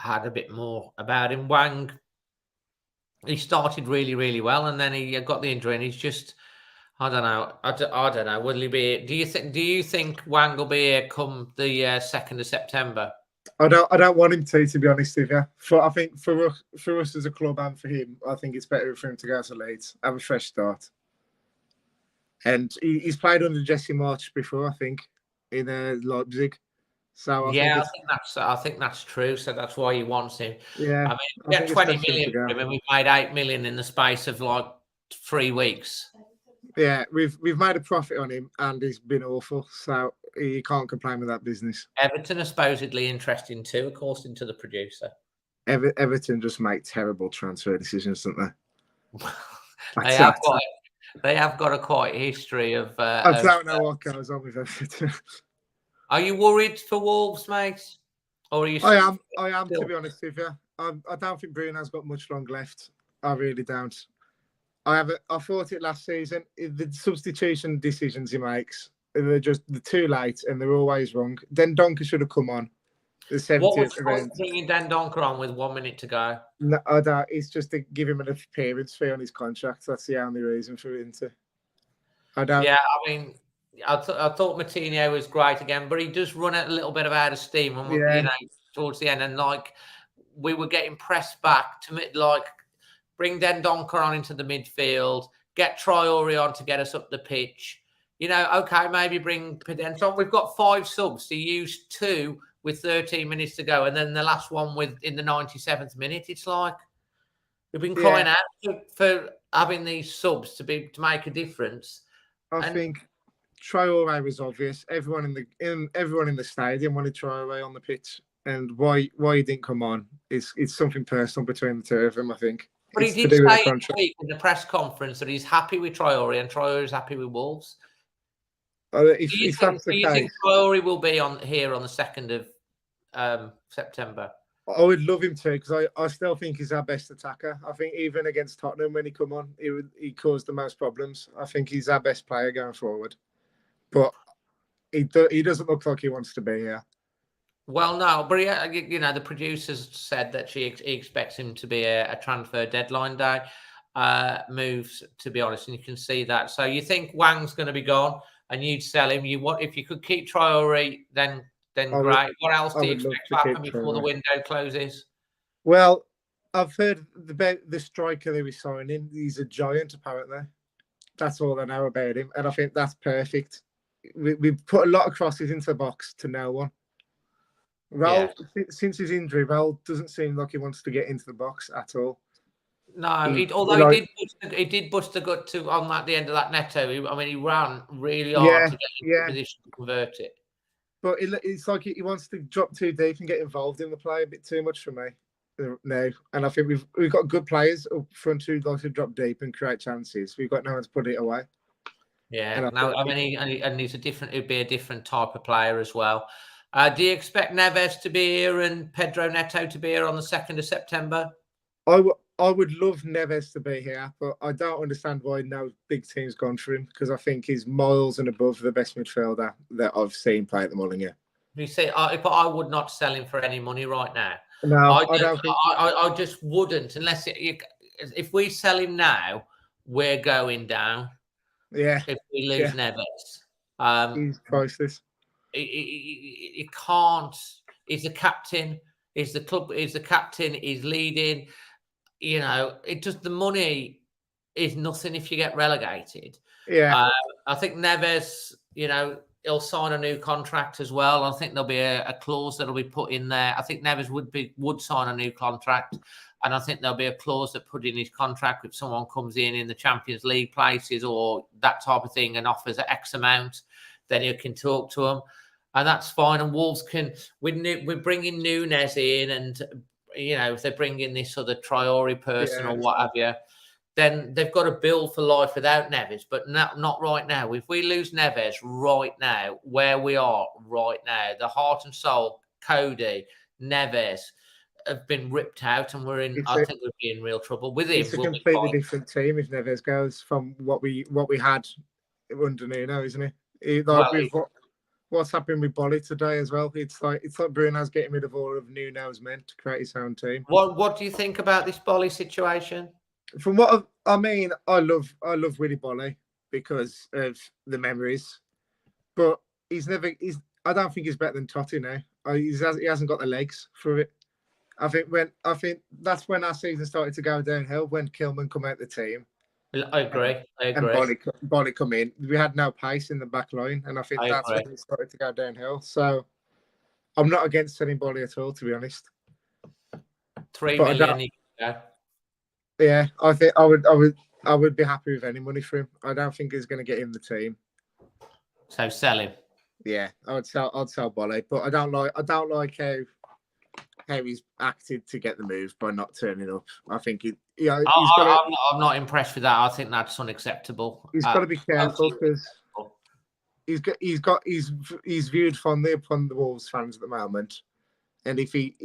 had a bit more about him. Hwang, he started really, really well, and then he got the injury, and he's just, I don't know. I don't know. Will he be? Do you think Hwang will be here come the 2nd of September? I don't want him to be honest with you. I think for us as a club and for him, I think it's better for him to go to Leeds, have a fresh start. And he's played under Jesse March before, I think, in Leipzig. So I think that's true. So that's why he wants him. Yeah, I mean, we get 20 million for him, and we made 8 million in the space of like 3 weeks. Yeah, we've made a profit on him, and he's been awful. So you can't complain with that business. Everton are supposedly interesting too, according to the producer. Everton just make terrible transfer decisions, don't they? They have got a quite history of. I don't know what goes on with Everton. Are you worried for Wolves, mate? Or are you? I am to be honest with you. I don't think Bruno's got much long left. I really don't. I thought it last season. The substitution decisions he makes, they're too late, and they're always wrong. Den Donker should have come on. The 70th what was bringing Den Donker on with 1 minute to go? No, I don't. It's just to give him an appearance fee on his contract. That's the only reason for him to. I don't. Yeah, I mean, I thought Martinez was great again, but he does run a little bit out of steam, and towards the end, and like we were getting pressed back to bring Den Donker on into the midfield, get Traore on to get us up the pitch. Okay, maybe bring Pedence on. We've got 5 subs to use 2 with 13 minutes to go, and then the last one in the 97th minute. It's like we've been crying out for having these subs to make a difference. I think Traore was obvious. Everyone in the stadium wanted Traore on the pitch, and why he didn't come on it's something personal between the two of them, I think. But he did say this week in the press conference that he's happy with Traore, and Traore is happy with Wolves. Do you think Traore will be here on the 2nd of September? I would love him to, because I still think he's our best attacker. I think even against Tottenham when he come on, he caused the most problems. I think he's our best player going forward. But he doesn't look like he wants to be here. Well, no, but the producers said that he expects him to be a transfer deadline day moves, to be honest, and you can see that. So you think Hwang's going to be gone, and you'd sell him. If you could keep Traore, then great. What else do you expect to happen before the window closes? Well, I've heard the striker they were signing. He's a giant, apparently. That's all I know about him, and I think that's perfect. We put a lot of crosses into the box to no one. Raul, since his injury, Raul doesn't seem like he wants to get into the box at all. No, he did bust the gut on at the end of that Neto. He ran really hard to get into the position to convert it. But it's like he wants to drop too deep and get involved in the play a bit too much for me now. And I think we've got good players up front who like to drop deep and create chances. We've got no one to put it away. Yeah, and he's he'd be a different type of player as well. Do you expect Neves to be here and Pedro Neto to be here on the 2nd of September? I would love Neves to be here, but I don't understand why no big team's gone for him, because I think he's miles and above the best midfielder that I've seen play at the Molineux. You see, but I would not sell him for any money right now. No, I don't think. I just wouldn't, unless if we sell him now, we're going down. Yeah. If we lose Neves, he's priceless. He can't. He's the captain. He's the club. He's the captain. He's leading. You know, it just the money is nothing if you get relegated. Yeah. I think Neves, you know, he'll sign a new contract as well. I think there'll be a clause that'll be put in there. I think Neves would sign a new contract, and I think there'll be a clause that put in his contract if someone comes in the Champions League places or that type of thing and offers X amount, then you can talk to them, and that's fine. And Wolves can. We're bringing Nunes in, and you know, if they bring in this other Traore person or what have you, then they've got to build for life without Neves, but not right now. If we lose Neves right now, where we are right now, the heart and soul, Cody, Neves have been ripped out, and I think we'd be in real trouble with him. It's a completely different team if Neves goes from what we had under Nuno, isn't it? What's happened with Bolly today as well? It's like Bruno's getting rid of all of Nuno's men to create his own team. What do you think about this Bolly situation? From what I mean, I love Willy Bolly because of the memories, but I don't think he's better than Totti now. He hasn't got the legs for it. I think that's when our season started to go downhill, when Kilman come out the team. I agree. And Bolly come in. We had no pace in the back line, and I think that's when it started to go downhill. So I'm not against selling Bolly at all, to be honest. 3 million. Yeah, I think I would be happy with any money for him. I don't think he's going to get him the team. So sell him. Yeah, I'd sell Bolly, but I don't like how he's acted to get the move by not turning up. I think I'm not impressed with that. I think that's unacceptable. He's got to be careful because he's viewed fondly upon the Wolves fans at the moment, and if he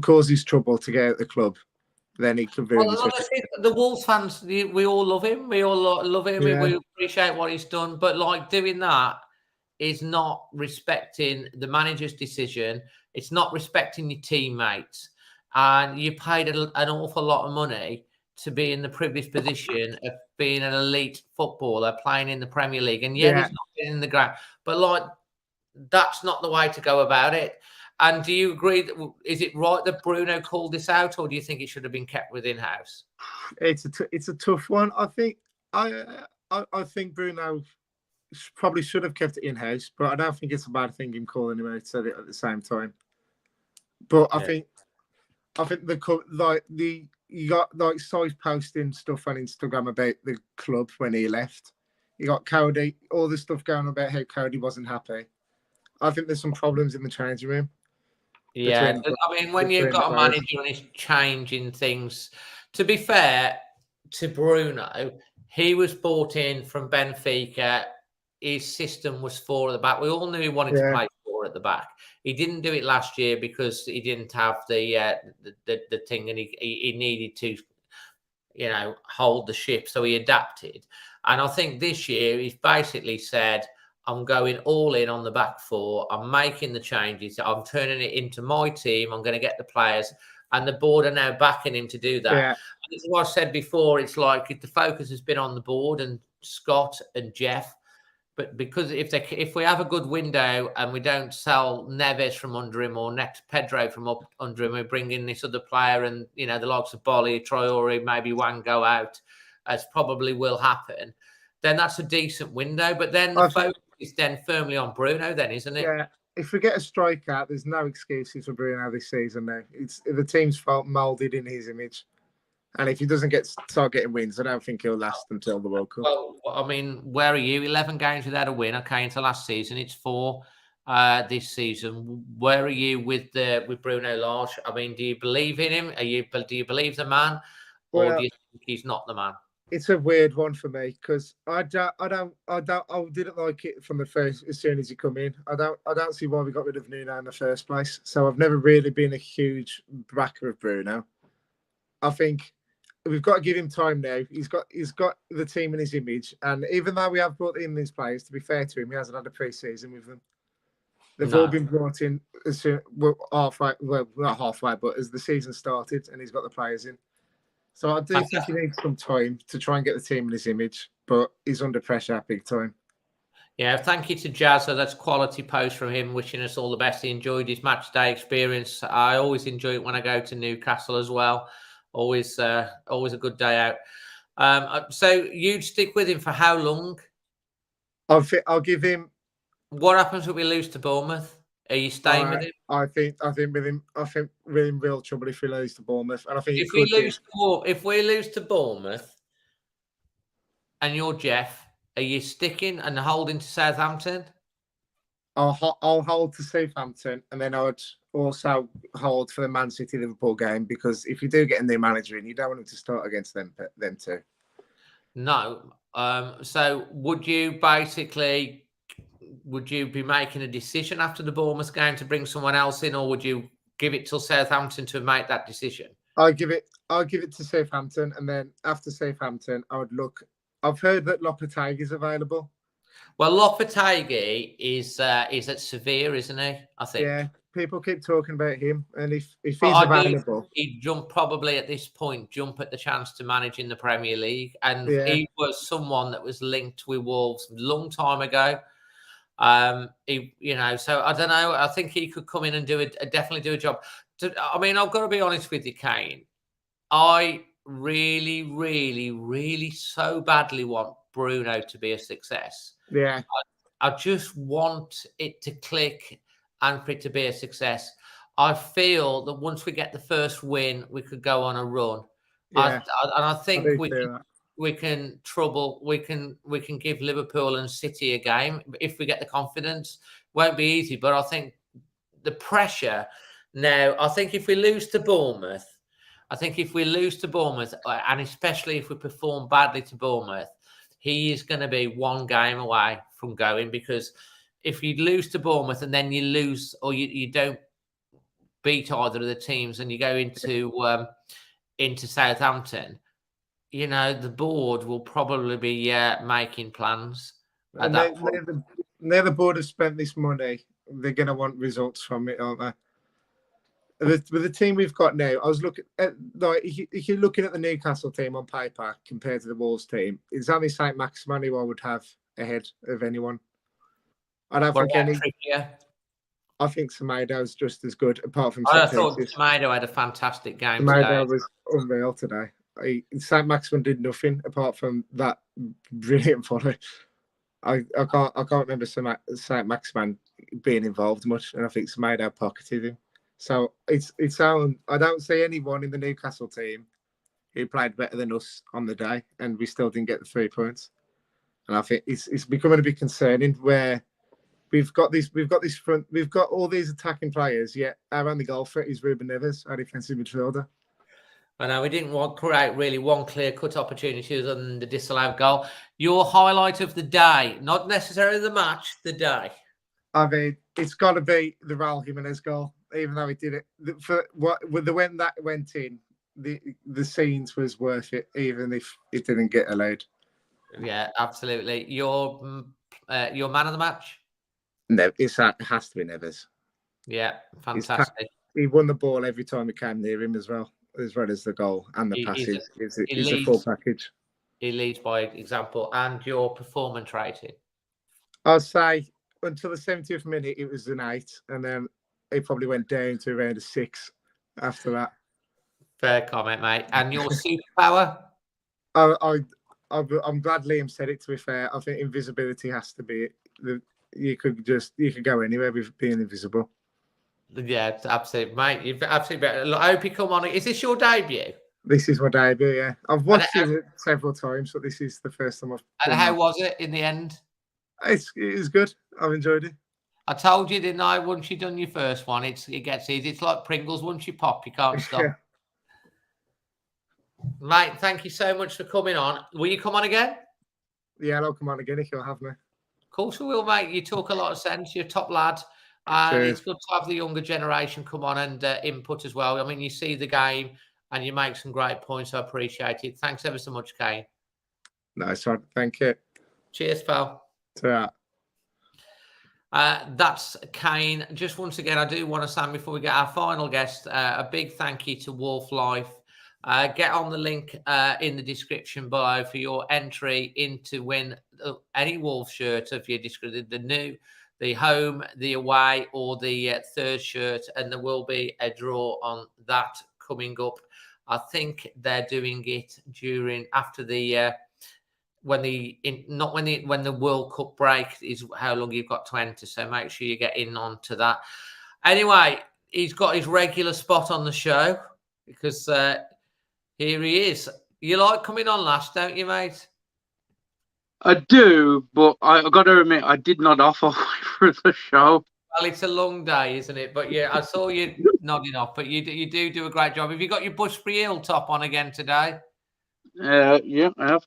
causes trouble to get out the club, then he can very the Wolves fans, we all love him. We all love him. Yeah. We appreciate what he's done, but like doing that is not respecting the manager's decision. It's not respecting your teammates, and you paid an awful lot of money to be in the privileged position of being an elite footballer playing in the Premier League. And he's not getting in the ground, but like that's not the way to go about it. And do you agree that is it right that Bruno called this out, or do you think it should have been kept within house? It's a tough one. I think Bruno probably should have kept it in house, but I don't think it's a bad thing him calling him out at the same time. But I think you got like size posting stuff on Instagram about the club when he left. You got Cody, all this stuff going about how Cody wasn't happy. I think there's some problems in the changing room. Yeah, I mean, when you've got a manager and he's changing things, to be fair to Bruno, he was brought in from Benfica. His system was 4 at the back. We all knew he wanted to play 4 at the back. He didn't do it last year because he didn't have the thing, and he needed to, you know, hold the ship. So he adapted. And I think this year he's basically said, I'm going all in on the back 4. I'm making the changes. I'm turning it into my team. I'm going to get the players. And the board are now backing him to do that. Yeah. And this is what I said before. It's like the focus has been on the board and Scott and Jeff. But because if we have a good window and we don't sell Neves from under him or next Pedro from up under him, we bring in this other player and, you know, the likes of Bolly, Traore, maybe Wang go out, as probably will happen, then that's a decent window. But then the focus is then firmly on Bruno then, isn't it? Yeah. If we get a strikeout, there's no excuses for Bruno this season now. It's the team's moulded in his image. And if he doesn't start getting wins, I don't think he'll last until the World Cup. Well, I mean, where are you? 11 games without a win. Okay, into last season, it's 4 this season. Where are you with Bruno Lage? I mean, do you believe in him? Do you believe the man, or do you think he's not the man? It's a weird one for me because I didn't like it from the first as soon as he come in. I don't see why we got rid of Nuno in the first place. So I've never really been a huge backer of Bruno. I think we've got to give him time now. He's got the team in his image, and even though we have brought in these players, to be fair to him, he hasn't had a pre-season with them. They've all been brought in as soon, halfway. Well, not halfway, but as the season started, and he's got the players in. So I do think he needs some time to try and get the team in his image, but he's under pressure big time. Yeah, thank you to Jazza. That's quality post from him, wishing us all the best. He enjoyed his match day experience. I always enjoy it when I go to Newcastle as well. Always a good day out. So you'd stick with him for how long? I'll give him. What happens if we lose to Bournemouth? Are you staying with him? I think with him. I think we're in real trouble if we lose to Bournemouth, and I think if we lose to Bournemouth, and you're Jeff, are you sticking and holding to Southampton? I'll hold to Southampton, and then I would also hold for the Man City Liverpool game because if you do get a new manager in, you don't want him to start against them two. No. So would you basically? Would you be making a decision after the Bournemouth game to bring someone else in, or would you give it till Southampton to make that decision? I'll give it to Southampton, and then after Southampton, I would look. I've heard that Lopetegui is available. Well, Lopetegui is at Sevilla, isn't he? I think. Yeah, people keep talking about him, and if he's available, he'd probably at this point jump at the chance to manage in the Premier League, and he was someone that was linked with Wolves a long time ago. So I don't know. I think he could come in and definitely do a job. I mean, I've got to be honest with you, Kane. I really, really, really so badly want Bruno to be a success. Yeah. I just want it to click and for it to be a success. I feel that once we get the first win, we could go on a run. Yeah. And I think we can give Liverpool and City a game if we get the confidence. Won't be easy, but I think the pressure now. I think if we lose to Bournemouth, and especially if we perform badly to Bournemouth, he is going to be one game away from going, because if you lose to Bournemouth and then you lose or you don't beat either of the teams and you go into Southampton, you know, the board will probably be making plans. And the board have spent this money. They're going to want results from it, aren't they? With the team we've got now, I was looking at, like, if you're looking at the Newcastle team on paper compared to the Wolves team, it's only St. Maximin who I would have ahead of anyone. I don't think any. I think Semedo's just as good, apart from. I thought Semedo had a fantastic game. Semedo was unreal today. St. Maximin did nothing apart from that brilliant volley. I can't remember St. Maximin being involved much, and I think Semedo pocketed him. So I don't see anyone in the Newcastle team who played better than us on the day, and we still didn't get the 3 points. And I think it's becoming a bit concerning where we've got all these attacking players, yet our only goal threat is Reuben Nevers, our defensive midfielder. I know we didn't create really one clear-cut opportunity other than the disallowed goal. Your highlight of the day, not necessarily the match, the day. I mean, it's got to be the Raul Jimenez goal, even though he did it. When that went in, the scenes was worth it, even if it didn't get allowed. Yeah, absolutely. Your man of the match? No, it has to be Nevers. Yeah, fantastic. He won the ball every time he came near him as well as the goal and the passes. It's a full package. He leads by example. And your performance rating? I'd say until the 70th minute, it was an 8, and then it probably went down to around a 6 after that. Fair comment, mate. And your superpower? I'm glad Liam said it, to be fair. I think invisibility has to be it. You could go anywhere with being invisible. Yeah, absolutely, mate. You've absolutely better. Look, I hope you come on. Is this your debut? This is my debut, yeah. I've watched it several times, but this is the first time I've. And how was it in the end? It was good. I've enjoyed it. I told you, didn't I? Once you've done your first one, it gets easy. It's like Pringles. Once you pop, you can't stop. Mate, thank you so much for coming on. Will you come on again? Yeah, I'll come on again if you'll have me. Of course we will, mate. You talk a lot of sense. You're a top lad. Cheers. It's good to have the younger generation come on and input as well. I mean, you see the game and you make some great points. I appreciate it. Thanks ever so much, Kane. Nice one. Thank you. Cheers, pal. Ta-ra. That's Kane. Just once again, I do want to say before we get our final guest, a big thank you to Wolf Life. Get on the link in the description below for your entry into win any Wolf shirt of your description, the new, the home, the away, or the third shirt, and there will be a draw on that coming up. I think they're doing it after the when the World Cup break is how long you've got to enter. So make sure you get in onto that. Anyway, he's got his regular spot on the show because here he is. You like coming on last, don't you, mate? I do, but I got to admit, I did nod off halfway through the show. Well, it's a long day, isn't it? But yeah, I saw you nodding off. But you do a great job. Have you got your Bushbury Hill top on again today? Yeah, I have.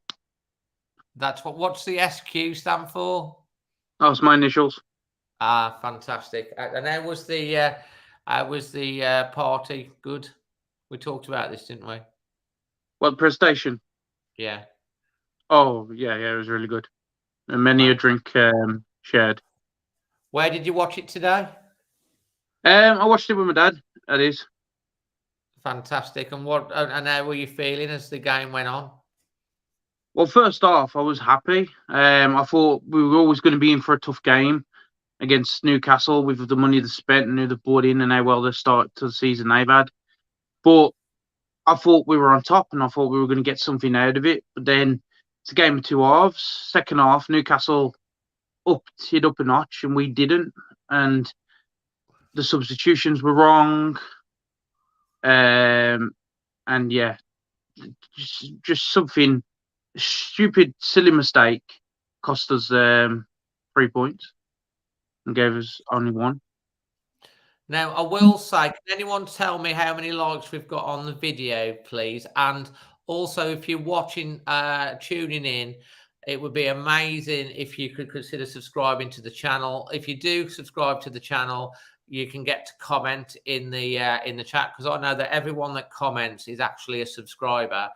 What's the SQ stand for? That was my initials. Ah, fantastic. And how was the party? Good. We talked about this, didn't we? What, prestation? Yeah. Oh, yeah, it was really good. And many a drink shared. Where did you watch it today? I watched it with my dad. That is. Fantastic. And how were you feeling as the game went on? Well, first off, I was happy. I thought we were always going to be in for a tough game against Newcastle with the money they spent and who they brought in and how well the start to the season they've had. But I thought we were on top and I thought we were going to get something out of it. But then it's a game of two halves. Second half, Newcastle upped it up a notch and we didn't. And the substitutions were wrong. And yeah, just something stupid, silly mistake cost us 3 points and gave us only one. Now, I will say, can anyone tell me how many likes we've got on the video, please? And also, if you're watching, tuning in, it would be amazing if you could consider subscribing to the channel. If you do subscribe to the channel, you can get to comment in the chat, because I know that everyone that comments is actually a subscriber.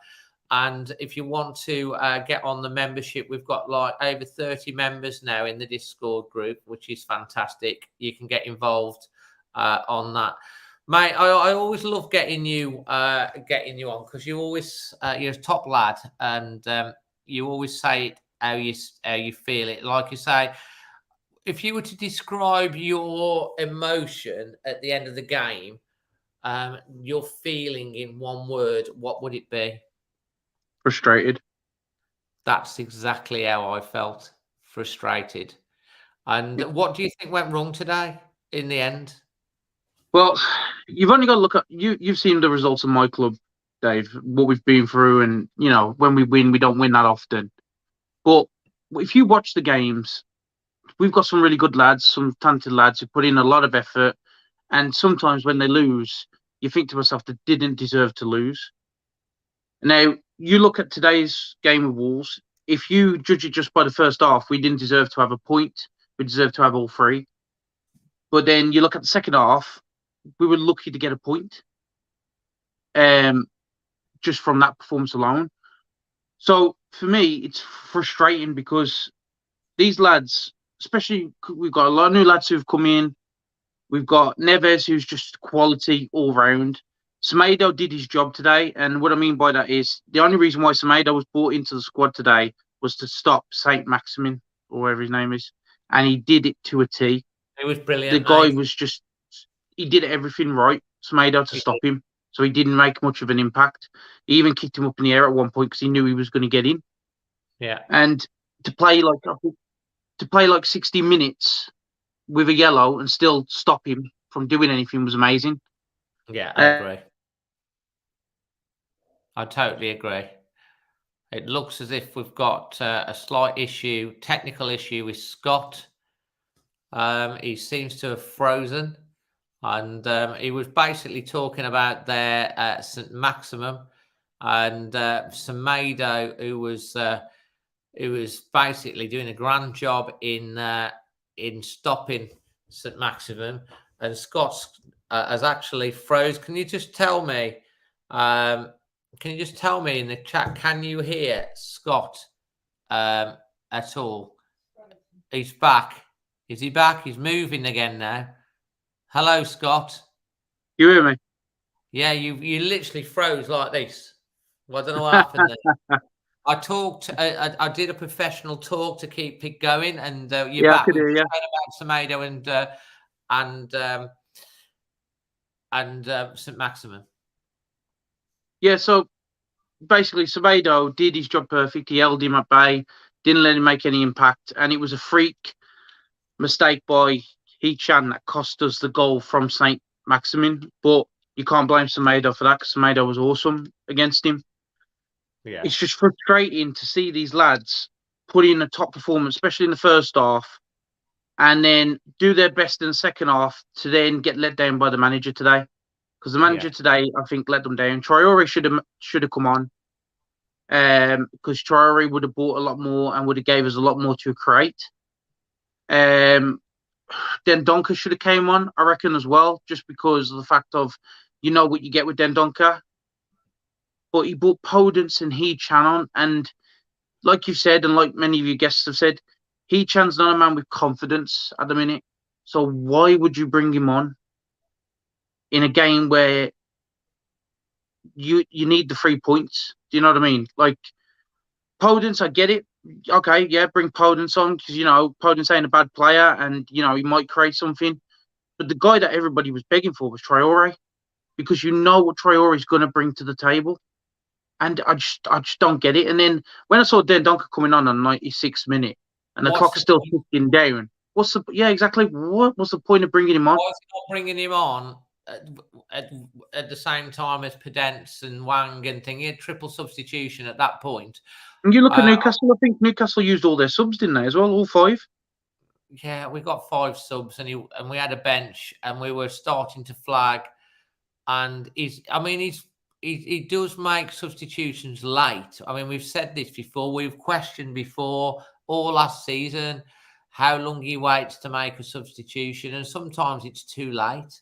And if you want to get on the membership, we've got like over 30 members now in the Discord group, which is fantastic. You can get involved on that, mate. I always love getting you on, because you always you're a top lad, and you always say it how you feel it. Like you say, if you were to describe your emotion at the end of the game, your feeling in one word, what would it be? Frustrated. That's exactly how I felt. Frustrated. And what do you think went wrong today in the end? Well, you've only got to look at you've seen the results of my club, Dave, what we've been through, and you know, when we win, we don't win that often. But if you watch the games, we've got some really good lads, some talented lads who put in a lot of effort, and sometimes when they lose, you think to yourself, they didn't deserve to lose. Now, you look at today's game of Wolves, if you judge it just by the first half, we didn't deserve to have a point. We deserved to have all three. But then you look at the second half, we were lucky to get a point just from that performance alone. So for me, it's frustrating because these lads, especially we've got a lot of new lads who've come in. We've got Nevers, who's just quality all round. Semedo did his job today, and what I mean by that is the only reason why Semedo was brought into the squad today was to stop Saint Maximin, or whatever his name is, and he did it to a T. It was brilliant. The guy was just, he did everything right, Semedo, to stop him, so he didn't make much of an impact. He even kicked him up in the air at one point because he knew he was going to get in. Yeah, and to play like 60 minutes with a yellow and still stop him from doing anything was amazing. Yeah, I agree. I totally agree. It looks as if we've got a slight issue, technical issue with Scott. He seems to have frozen, and he was basically talking about their St. Maximum, and Semedo, who was basically doing a grand job in stopping St Maximin, and Scott has actually froze. Can you just tell me? Can you just tell me in the chat? Can you hear Scott at all? He's back. Is he back? He's moving again now. Hello, Scott. You hear me? Yeah, you literally froze like this. Well, I don't know what happened there. I talked. I did a professional talk to keep it going, and you're back. I could hear you. About Semedo and St Maximin. Yeah, so basically, Semedo did his job perfect. He held him at bay, didn't let him make any impact, and it was a freak mistake by Heechan that cost us the goal from St Maximin. But you can't blame Semedo for that because Semedo was awesome against him. Yeah, it's just frustrating to see these lads put in a top performance, especially in the first half, and then do their best in the second half to then get let down by the manager today. Because the manager today, I think, let them down. Traore should have come on, because Traore would have bought a lot more and would have gave us a lot more to create. Then Donker should have came on, I reckon, as well, just because of the fact of you know what you get with Dendoncker. But he brought Podence and Heechan on, and like you've said, and like many of your guests have said, Heechan's not a man with confidence at the minute. So why would you bring him on in a game where you need the 3 points? Do you know what I mean? Like Podence, I get it. Okay, yeah, bring Podence on because Podence ain't a bad player, and he might create something. But the guy that everybody was begging for was Traore, because you know what Traore is going to bring to the table. And I just don't get it. And then when I saw Dendoncker coming on 96th minute, and the clock's still ticking down, what's the point of bringing him on? Why is he not bringing him on at the same time as Podence and Wang and thing? He had triple substitution at that point. And you look at Newcastle. I think Newcastle used all their subs, didn't they, as well? All 5. Yeah, we got 5 subs, and we had a bench, and we were starting to flag. And he does make substitutions late. I mean, we've said this before. We've questioned before all last season how long he waits to make a substitution, and sometimes it's too late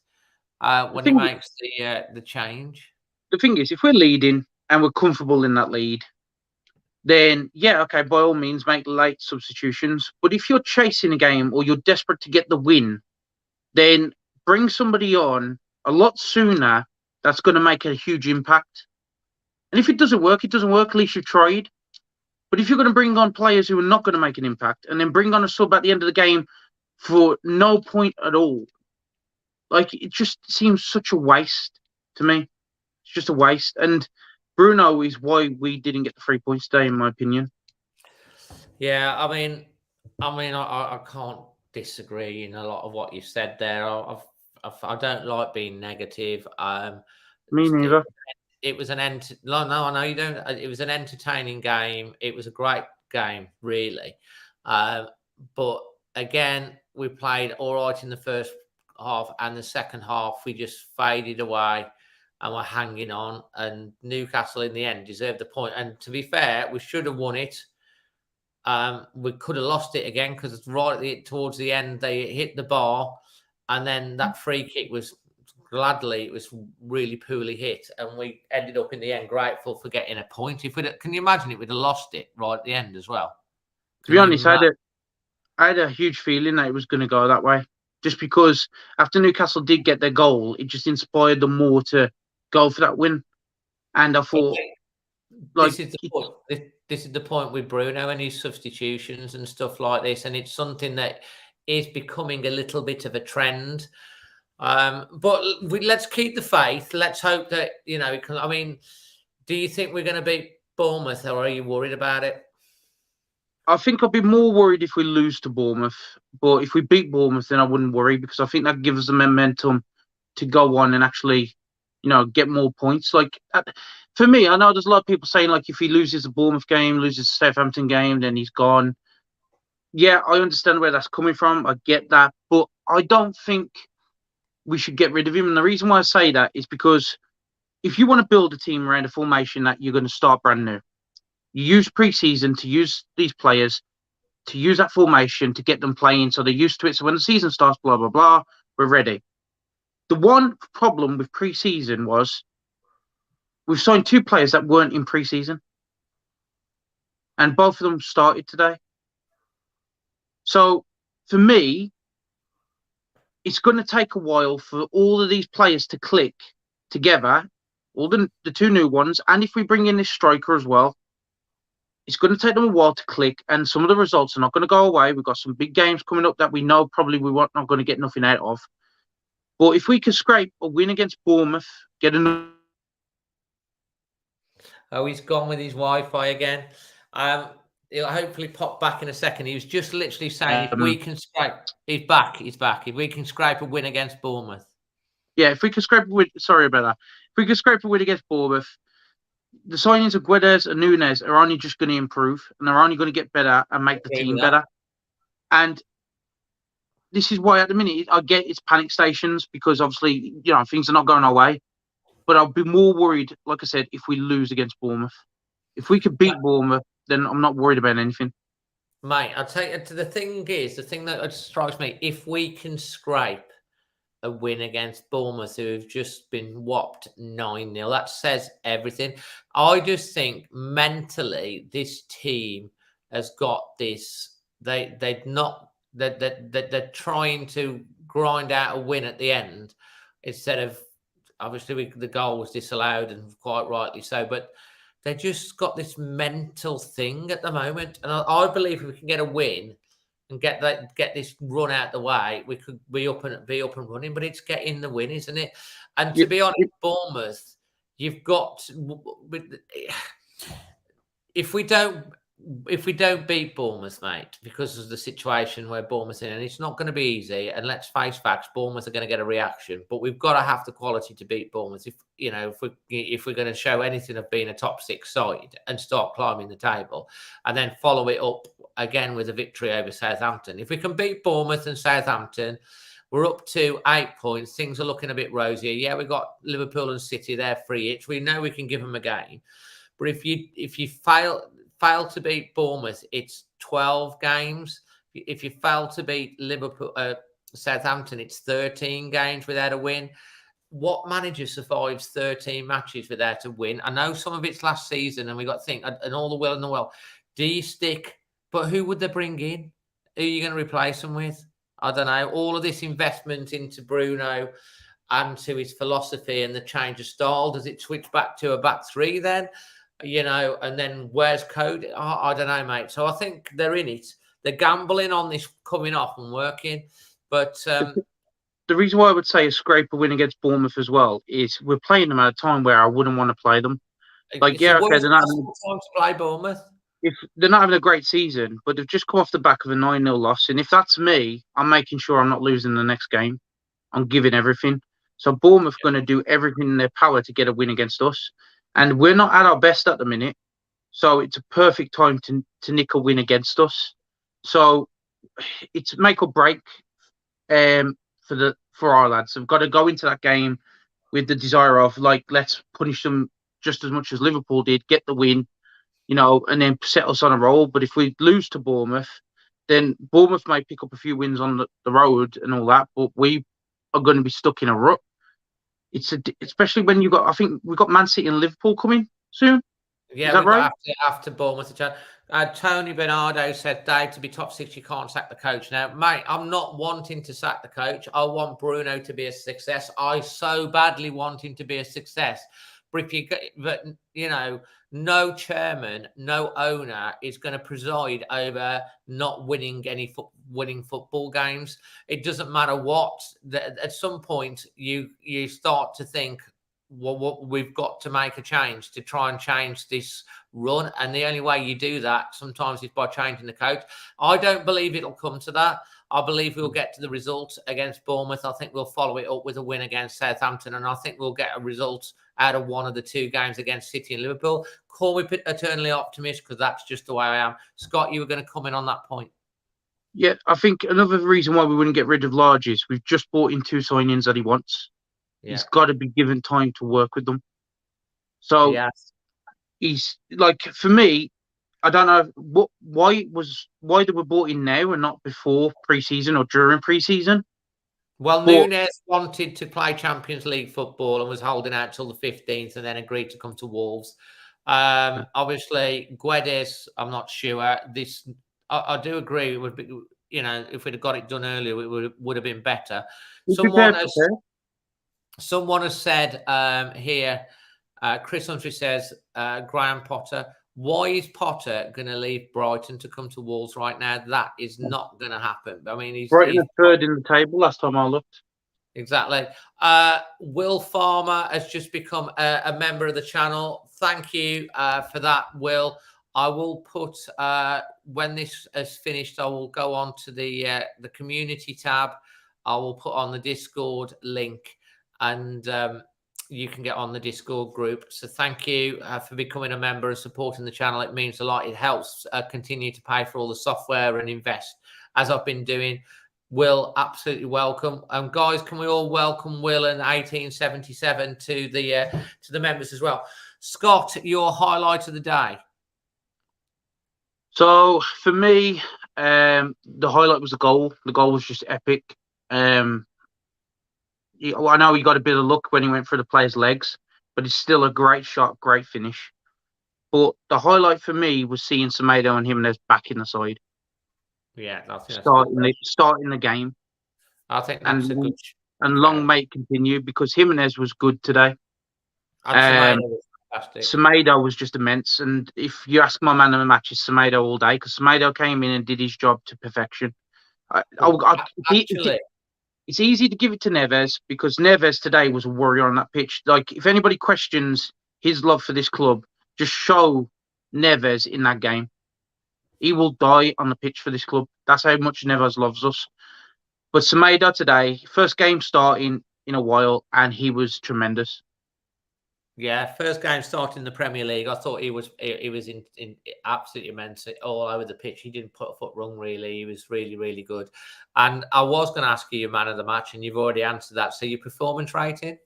when he makes the change. The thing is, if we're leading and we're comfortable in that lead, then yeah, okay, by all means, make late substitutions. But if you're chasing a game or you're desperate to get the win, then bring somebody on a lot sooner. That's going to make a huge impact. And if it doesn't work, it doesn't work. At least you've tried. But if you're going to bring on players who are not going to make an impact and then bring on a sub at the end of the game for no point at all, like, it just seems such a waste to me. It's just a waste. And Bruno is why we didn't get the 3 points today, in my opinion. Yeah, I mean, I can't disagree in a lot of what you said there. I don't like being negative. Me neither. It was no, you don't. It was an entertaining game. It was a great game, really. But again, we played all right in the first half, and the second half we just faded away, and we're hanging on. And Newcastle, in the end, deserved the point. And to be fair, we should have won it. We could have lost it again because towards the end they hit the bar. And then that free kick was it was really poorly hit, and we ended up in the end grateful for getting a point. Can you imagine it? We'd have lost it right at the end as well. To be honest, I had a huge feeling that it was going to go that way, just because after Newcastle did get their goal, it just inspired them more to go for that win. And I thought, this is the point. This is the point with Bruno and his substitutions and stuff like this, and it's something that is becoming a little bit of a trend. But let's keep the faith. Let's hope that, do you think we're going to beat Bournemouth, or are you worried about it? I think I'd be more worried if we lose to Bournemouth. But if we beat Bournemouth, then I wouldn't worry, because I think that gives us the momentum to go on and actually, get more points. Like, for me, I know there's a lot of people saying, like, if he loses the Bournemouth game, loses the Southampton game, then he's gone. Yeah, I understand where that's coming from. I get that. But I don't think we should get rid of him. And the reason why I say that is because if you want to build a team around a formation that you're going to start brand new, you use pre-season to use these players, to use that formation to get them playing so they're used to it. So when the season starts, blah, blah, blah, we're ready. The one problem with pre-season was we've signed 2 players that weren't in pre-season, and both of them started today. So for me, it's going to take a while for all of these players to click together, all the 2 new ones, and if we bring in this striker as well, it's going to take them a while to click, and some of the results are not going to go away. We've got some big games coming up that we know probably we weren't not going to get nothing out of. But if we can scrape a win against Bournemouth, get another... Oh, he's gone with his Wi-Fi again. He'll hopefully pop back in a second. He was just literally saying if we can scrape... He's back. If we can scrape a win against Bournemouth. Yeah, if we can scrape a win... Sorry about that. If we can scrape a win against Bournemouth, the signings of Guedes and Nunes are only just going to improve, and they're only going to get better and make the team better. And this is why at the minute I get it's panic stations, because obviously, things are not going our way. But I'll be more worried, like I said, if we lose against Bournemouth. If we could beat Bournemouth, then I'm not worried about anything. Mate, I'll tell you, the thing that strikes me, if we can scrape a win against Bournemouth, who have just been whopped 9-0, that says everything. I just think mentally this team has got this. They're trying to grind out a win at the end instead of, obviously the goal was disallowed, and quite rightly so, but they just got this mental thing at the moment, and I believe if we can get a win and get this run out the way, we could be up and running. But it's getting the win, isn't it? And to be honest, Bournemouth, you've got, if we don't beat Bournemouth, mate, because of the situation where Bournemouth's in, and it's not going to be easy. And let's face facts, Bournemouth are going to get a reaction, but we've got to have the quality to beat Bournemouth. If we're going to show anything of being a top 6 side and start climbing the table, and then follow it up again with a victory over Southampton. If we can beat Bournemouth and Southampton, we're up to 8 points. Things are looking a bit rosier. Yeah, we've got Liverpool and City there, 3 each. We know we can give them a game, but if you fail to beat Bournemouth, it's 12 games. If you fail to beat Liverpool, Southampton, it's 13 games without a win. What manager survives 13 matches without a win? I know some of it's last season, and we got to think, and all the will and the well. Do you stick? But who would they bring in? Who are you going to replace them with? I don't know. All of this investment into Bruno and to his philosophy and the change of style, does it switch back to a back 3 then? And then where's Cody? I don't know, mate. So I think they're in it. They're gambling on this coming off and working. But the reason why I would say a scrape a win against Bournemouth as well is we're playing them at a time where I wouldn't want to play them. Like, they're not having time to play Bournemouth. If they're not having a great season, but they've just come off the back of a 9-0 loss. And if that's me, I'm making sure I'm not losing the next game. I'm giving everything. So Bournemouth are going to do everything in their power to get a win against us. And we're not at our best at the minute. So it's a perfect time to nick a win against us. So it's make or break for our lads. They've got to go into that game with the desire of, like, let's punish them just as much as Liverpool did, get the win, and then set us on a roll. But if we lose to Bournemouth, then Bournemouth may pick up a few wins on the road and all that, but we are going to be stuck in a rut. Especially when I think we've got Man City and Liverpool coming soon. Yeah, is that right? After Bournemouth. Tony Bernardo said, Dave, to be top 6, you can't sack the coach. Now, mate, I'm not wanting to sack the coach. I want Bruno to be a success. I so badly want him to be a success. But no chairman, no owner is going to preside over not winning any winning football games. It doesn't matter what. At some point, you start to think, well, we've got to make a change to try and change this run. And the only way you do that sometimes is by changing the coach. I don't believe it'll come to that. I believe we'll get to the result against Bournemouth. I think we'll follow it up with a win against Southampton. And I think we'll get a result out of one of the 2 games against City and Liverpool. Call me eternally optimist, because that's just the way I am. Scott, you were going to come in on that point. Yeah, I think another reason why we wouldn't get rid of Lage is we've just bought in 2 signings that he wants. Yeah. He's got to be given time to work with them. So Yes. he's like, for me, I don't know why they were brought in now and not before pre-season or during pre-season. Well, But Nunes wanted to play Champions League football and was holding out till the 15th and then agreed to come to Wolves. Obviously, Guedes, I'm not sure. This, I do agree. It would be, you know, if we'd have got it done earlier, it would have been better. Someone has said here, Chris Humphrey says, Graham Potter, why is Potter going to leave Brighton to come to Wolves right now? That is not going to happen. I mean, he's third in the table last time I looked. Exactly. Will Farmer has just become a member of the channel. Thank you for that, Will. I will put, when this is finished, I will go on to the community tab. I will put on the Discord link, and you can get on the Discord group. So thank you for becoming a member and supporting the channel. It means a lot. It helps continue to pay for all the software and invest, as I've been doing. Will, absolutely welcome. Guys, can we all welcome Will and 1877 to the members as well? Scott, your highlight of the day. So for me, the highlight was the goal. The goal was just epic. I know he got a bit of luck when he went through the player's legs, but it's still a great shot, great finish. But the highlight for me was seeing Semedo and Jimenez back in the side. Yeah, I think starting the game. I think that's a good. And long may it continue, because Jimenez was good today. And Semedo was fantastic. Semedo was just immense. And if you ask my man of the match, it's Semedo all day, because Semedo came in and did his job to perfection. It's easy to give it to Neves, because Neves today was a warrior on that pitch. Like, if anybody questions his love for this club, just show Neves in that game. He will die on the pitch for this club. That's how much Neves loves us. But Semedo today, first game starting in a while, and he was tremendous. Yeah, first game starting in the Premier League. I thought he was in absolutely immense all over the pitch. He didn't put a foot wrong, really. He was really, really good. And I was going to ask you your man of the match, and you've already answered that. So your performance rating?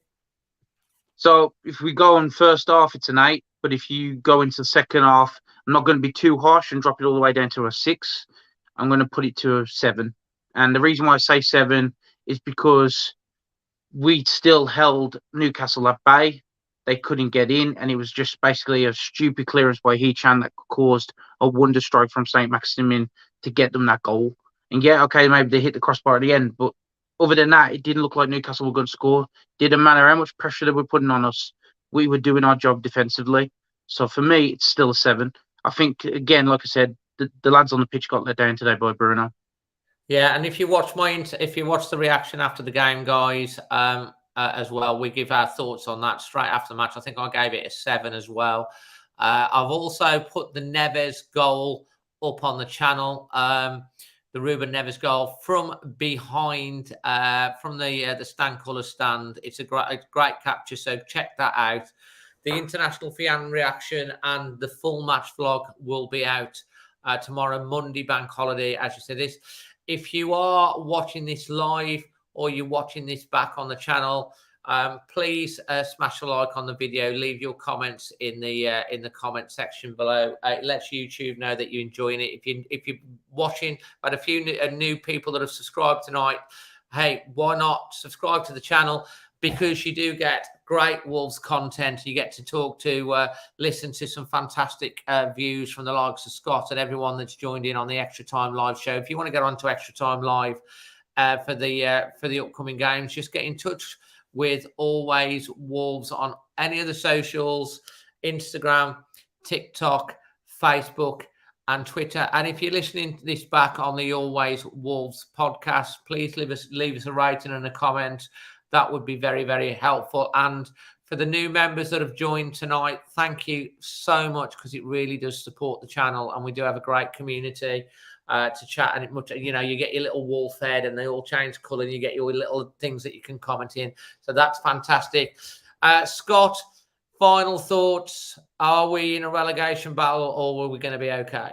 So if we go on first half, it's an 8. But if you go into the second half, I'm not going to be too harsh and drop it all the way down to a 6. I'm going to put it to a 7. And the reason why I say 7 is because we still held Newcastle at bay. They couldn't get in, and it was just basically a stupid clearance by Hechan that caused a wonder strike from St. Maximin to get them that goal. And yeah, okay, maybe they hit the crossbar at the end, but other than that, it didn't look like Newcastle were going to score. Didn't matter how much pressure they were putting on us. We were doing our job defensively. So for me, it's still a 7. I think, again, like I said, the lads on the pitch got let down today by Bruno. Yeah, and if you watch the reaction after the game, guys, as well, we give our thoughts on that straight after the match. I think I gave it a 7 as well. I've also put the Neves goal up on the channel. The Reuben Nevers goal from behind, from the Stan Colour stand. It's a great capture, so check that out. The international fan reaction and the full match vlog will be out tomorrow, Monday, bank holiday, as you said. This, if you are watching this live or you're watching this back on the channel, please smash a like on the video. Leave your comments in the comment section below. It lets YouTube know that you're enjoying it. If you're watching, but a few new people that have subscribed tonight, hey, why not subscribe to the channel? Because you do get great Wolves content. You get to talk to, listen to some fantastic views from the likes of Scott and everyone that's joined in on the Extra Time Live show. If you want to get onto Extra Time Live for the upcoming games, just get in touch with Always Wolves on any of the socials, Instagram, TikTok, Facebook, and Twitter. And if you're listening to this back on the Always Wolves podcast, please leave us a rating and a comment. That would be very, very helpful. And for the new members that have joined tonight, thank you so much, because it really does support the channel, and we do have a great community to chat. And you get your little wolf head, and they all change colour, and you get your little things that you can comment in. So that's fantastic. Scott, final thoughts. Are we in a relegation battle, or are we going to be okay?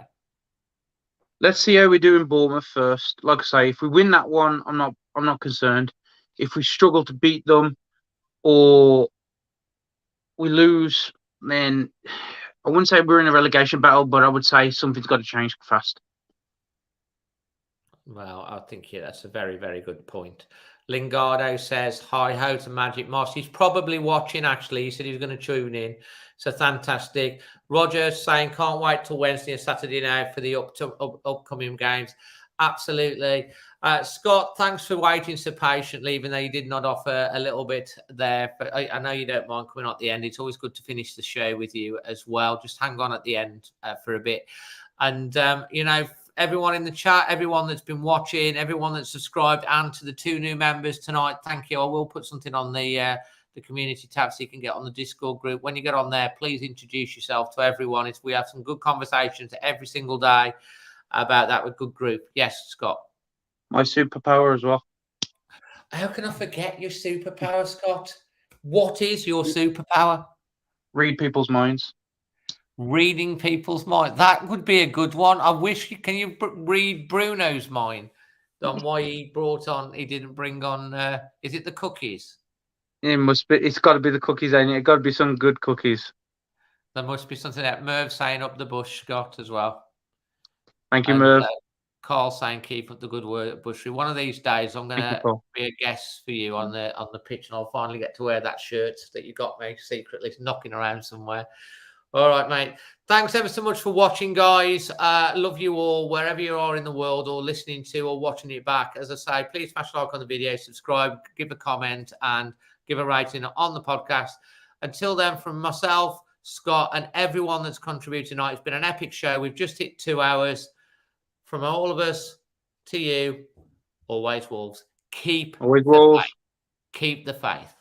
Let's see how we do in Bournemouth first. Like I say, if we win that one, I'm not concerned. If we struggle to beat them, or we lose then I wouldn't say we're in a relegation battle, but I would say something's got to change fast. Well, I think that's a very, very good point. Lingardo says, hi ho to Magic Moss. He's probably watching, actually. He said he was going to tune in. So fantastic. Roger saying, can't wait till Wednesday and Saturday now for the upcoming games. Absolutely. Scott, thanks for waiting so patiently, even though you did not offer a little bit there. But I know you don't mind coming at the end. It's always good to finish the show with you as well. Just hang on at the end for a bit. And, everyone in the chat, everyone that's been watching, everyone that's subscribed, and to the 2 new members tonight, thank you. I will put something on the community tab so you can get on the Discord group. When you get on there, please introduce yourself to everyone. We have some good conversations every single day about that with good group. Yes, Scott. My superpower as well. How can I forget your superpower, Scott? What is your superpower? Read people's minds. Reading people's mind. That would be a good one. I wish can you read Bruno's mind on why he didn't bring on, is it the cookies? It must be. It's got to be the cookies, ain't it? It's got to be some good cookies. There must be something that Merv saying up the bush, Scott, as well. Thank you, Merv. Carl saying keep up the good work, Bushy. One of these days, I'm going to be a guest for you on the pitch, and I'll finally get to wear that shirt that you got me secretly knocking around somewhere. All right, mate. Thanks ever so much for watching, guys. Love you all, wherever you are in the world, or listening to or watching it back. As I say, please smash a like on the video, subscribe, give a comment, and give a rating on the podcast. Until then, from myself, Scott, and everyone that's contributed tonight, it's been an epic show. We've just hit 2 hours. From all of us to you, always Wolves. Keep the faith.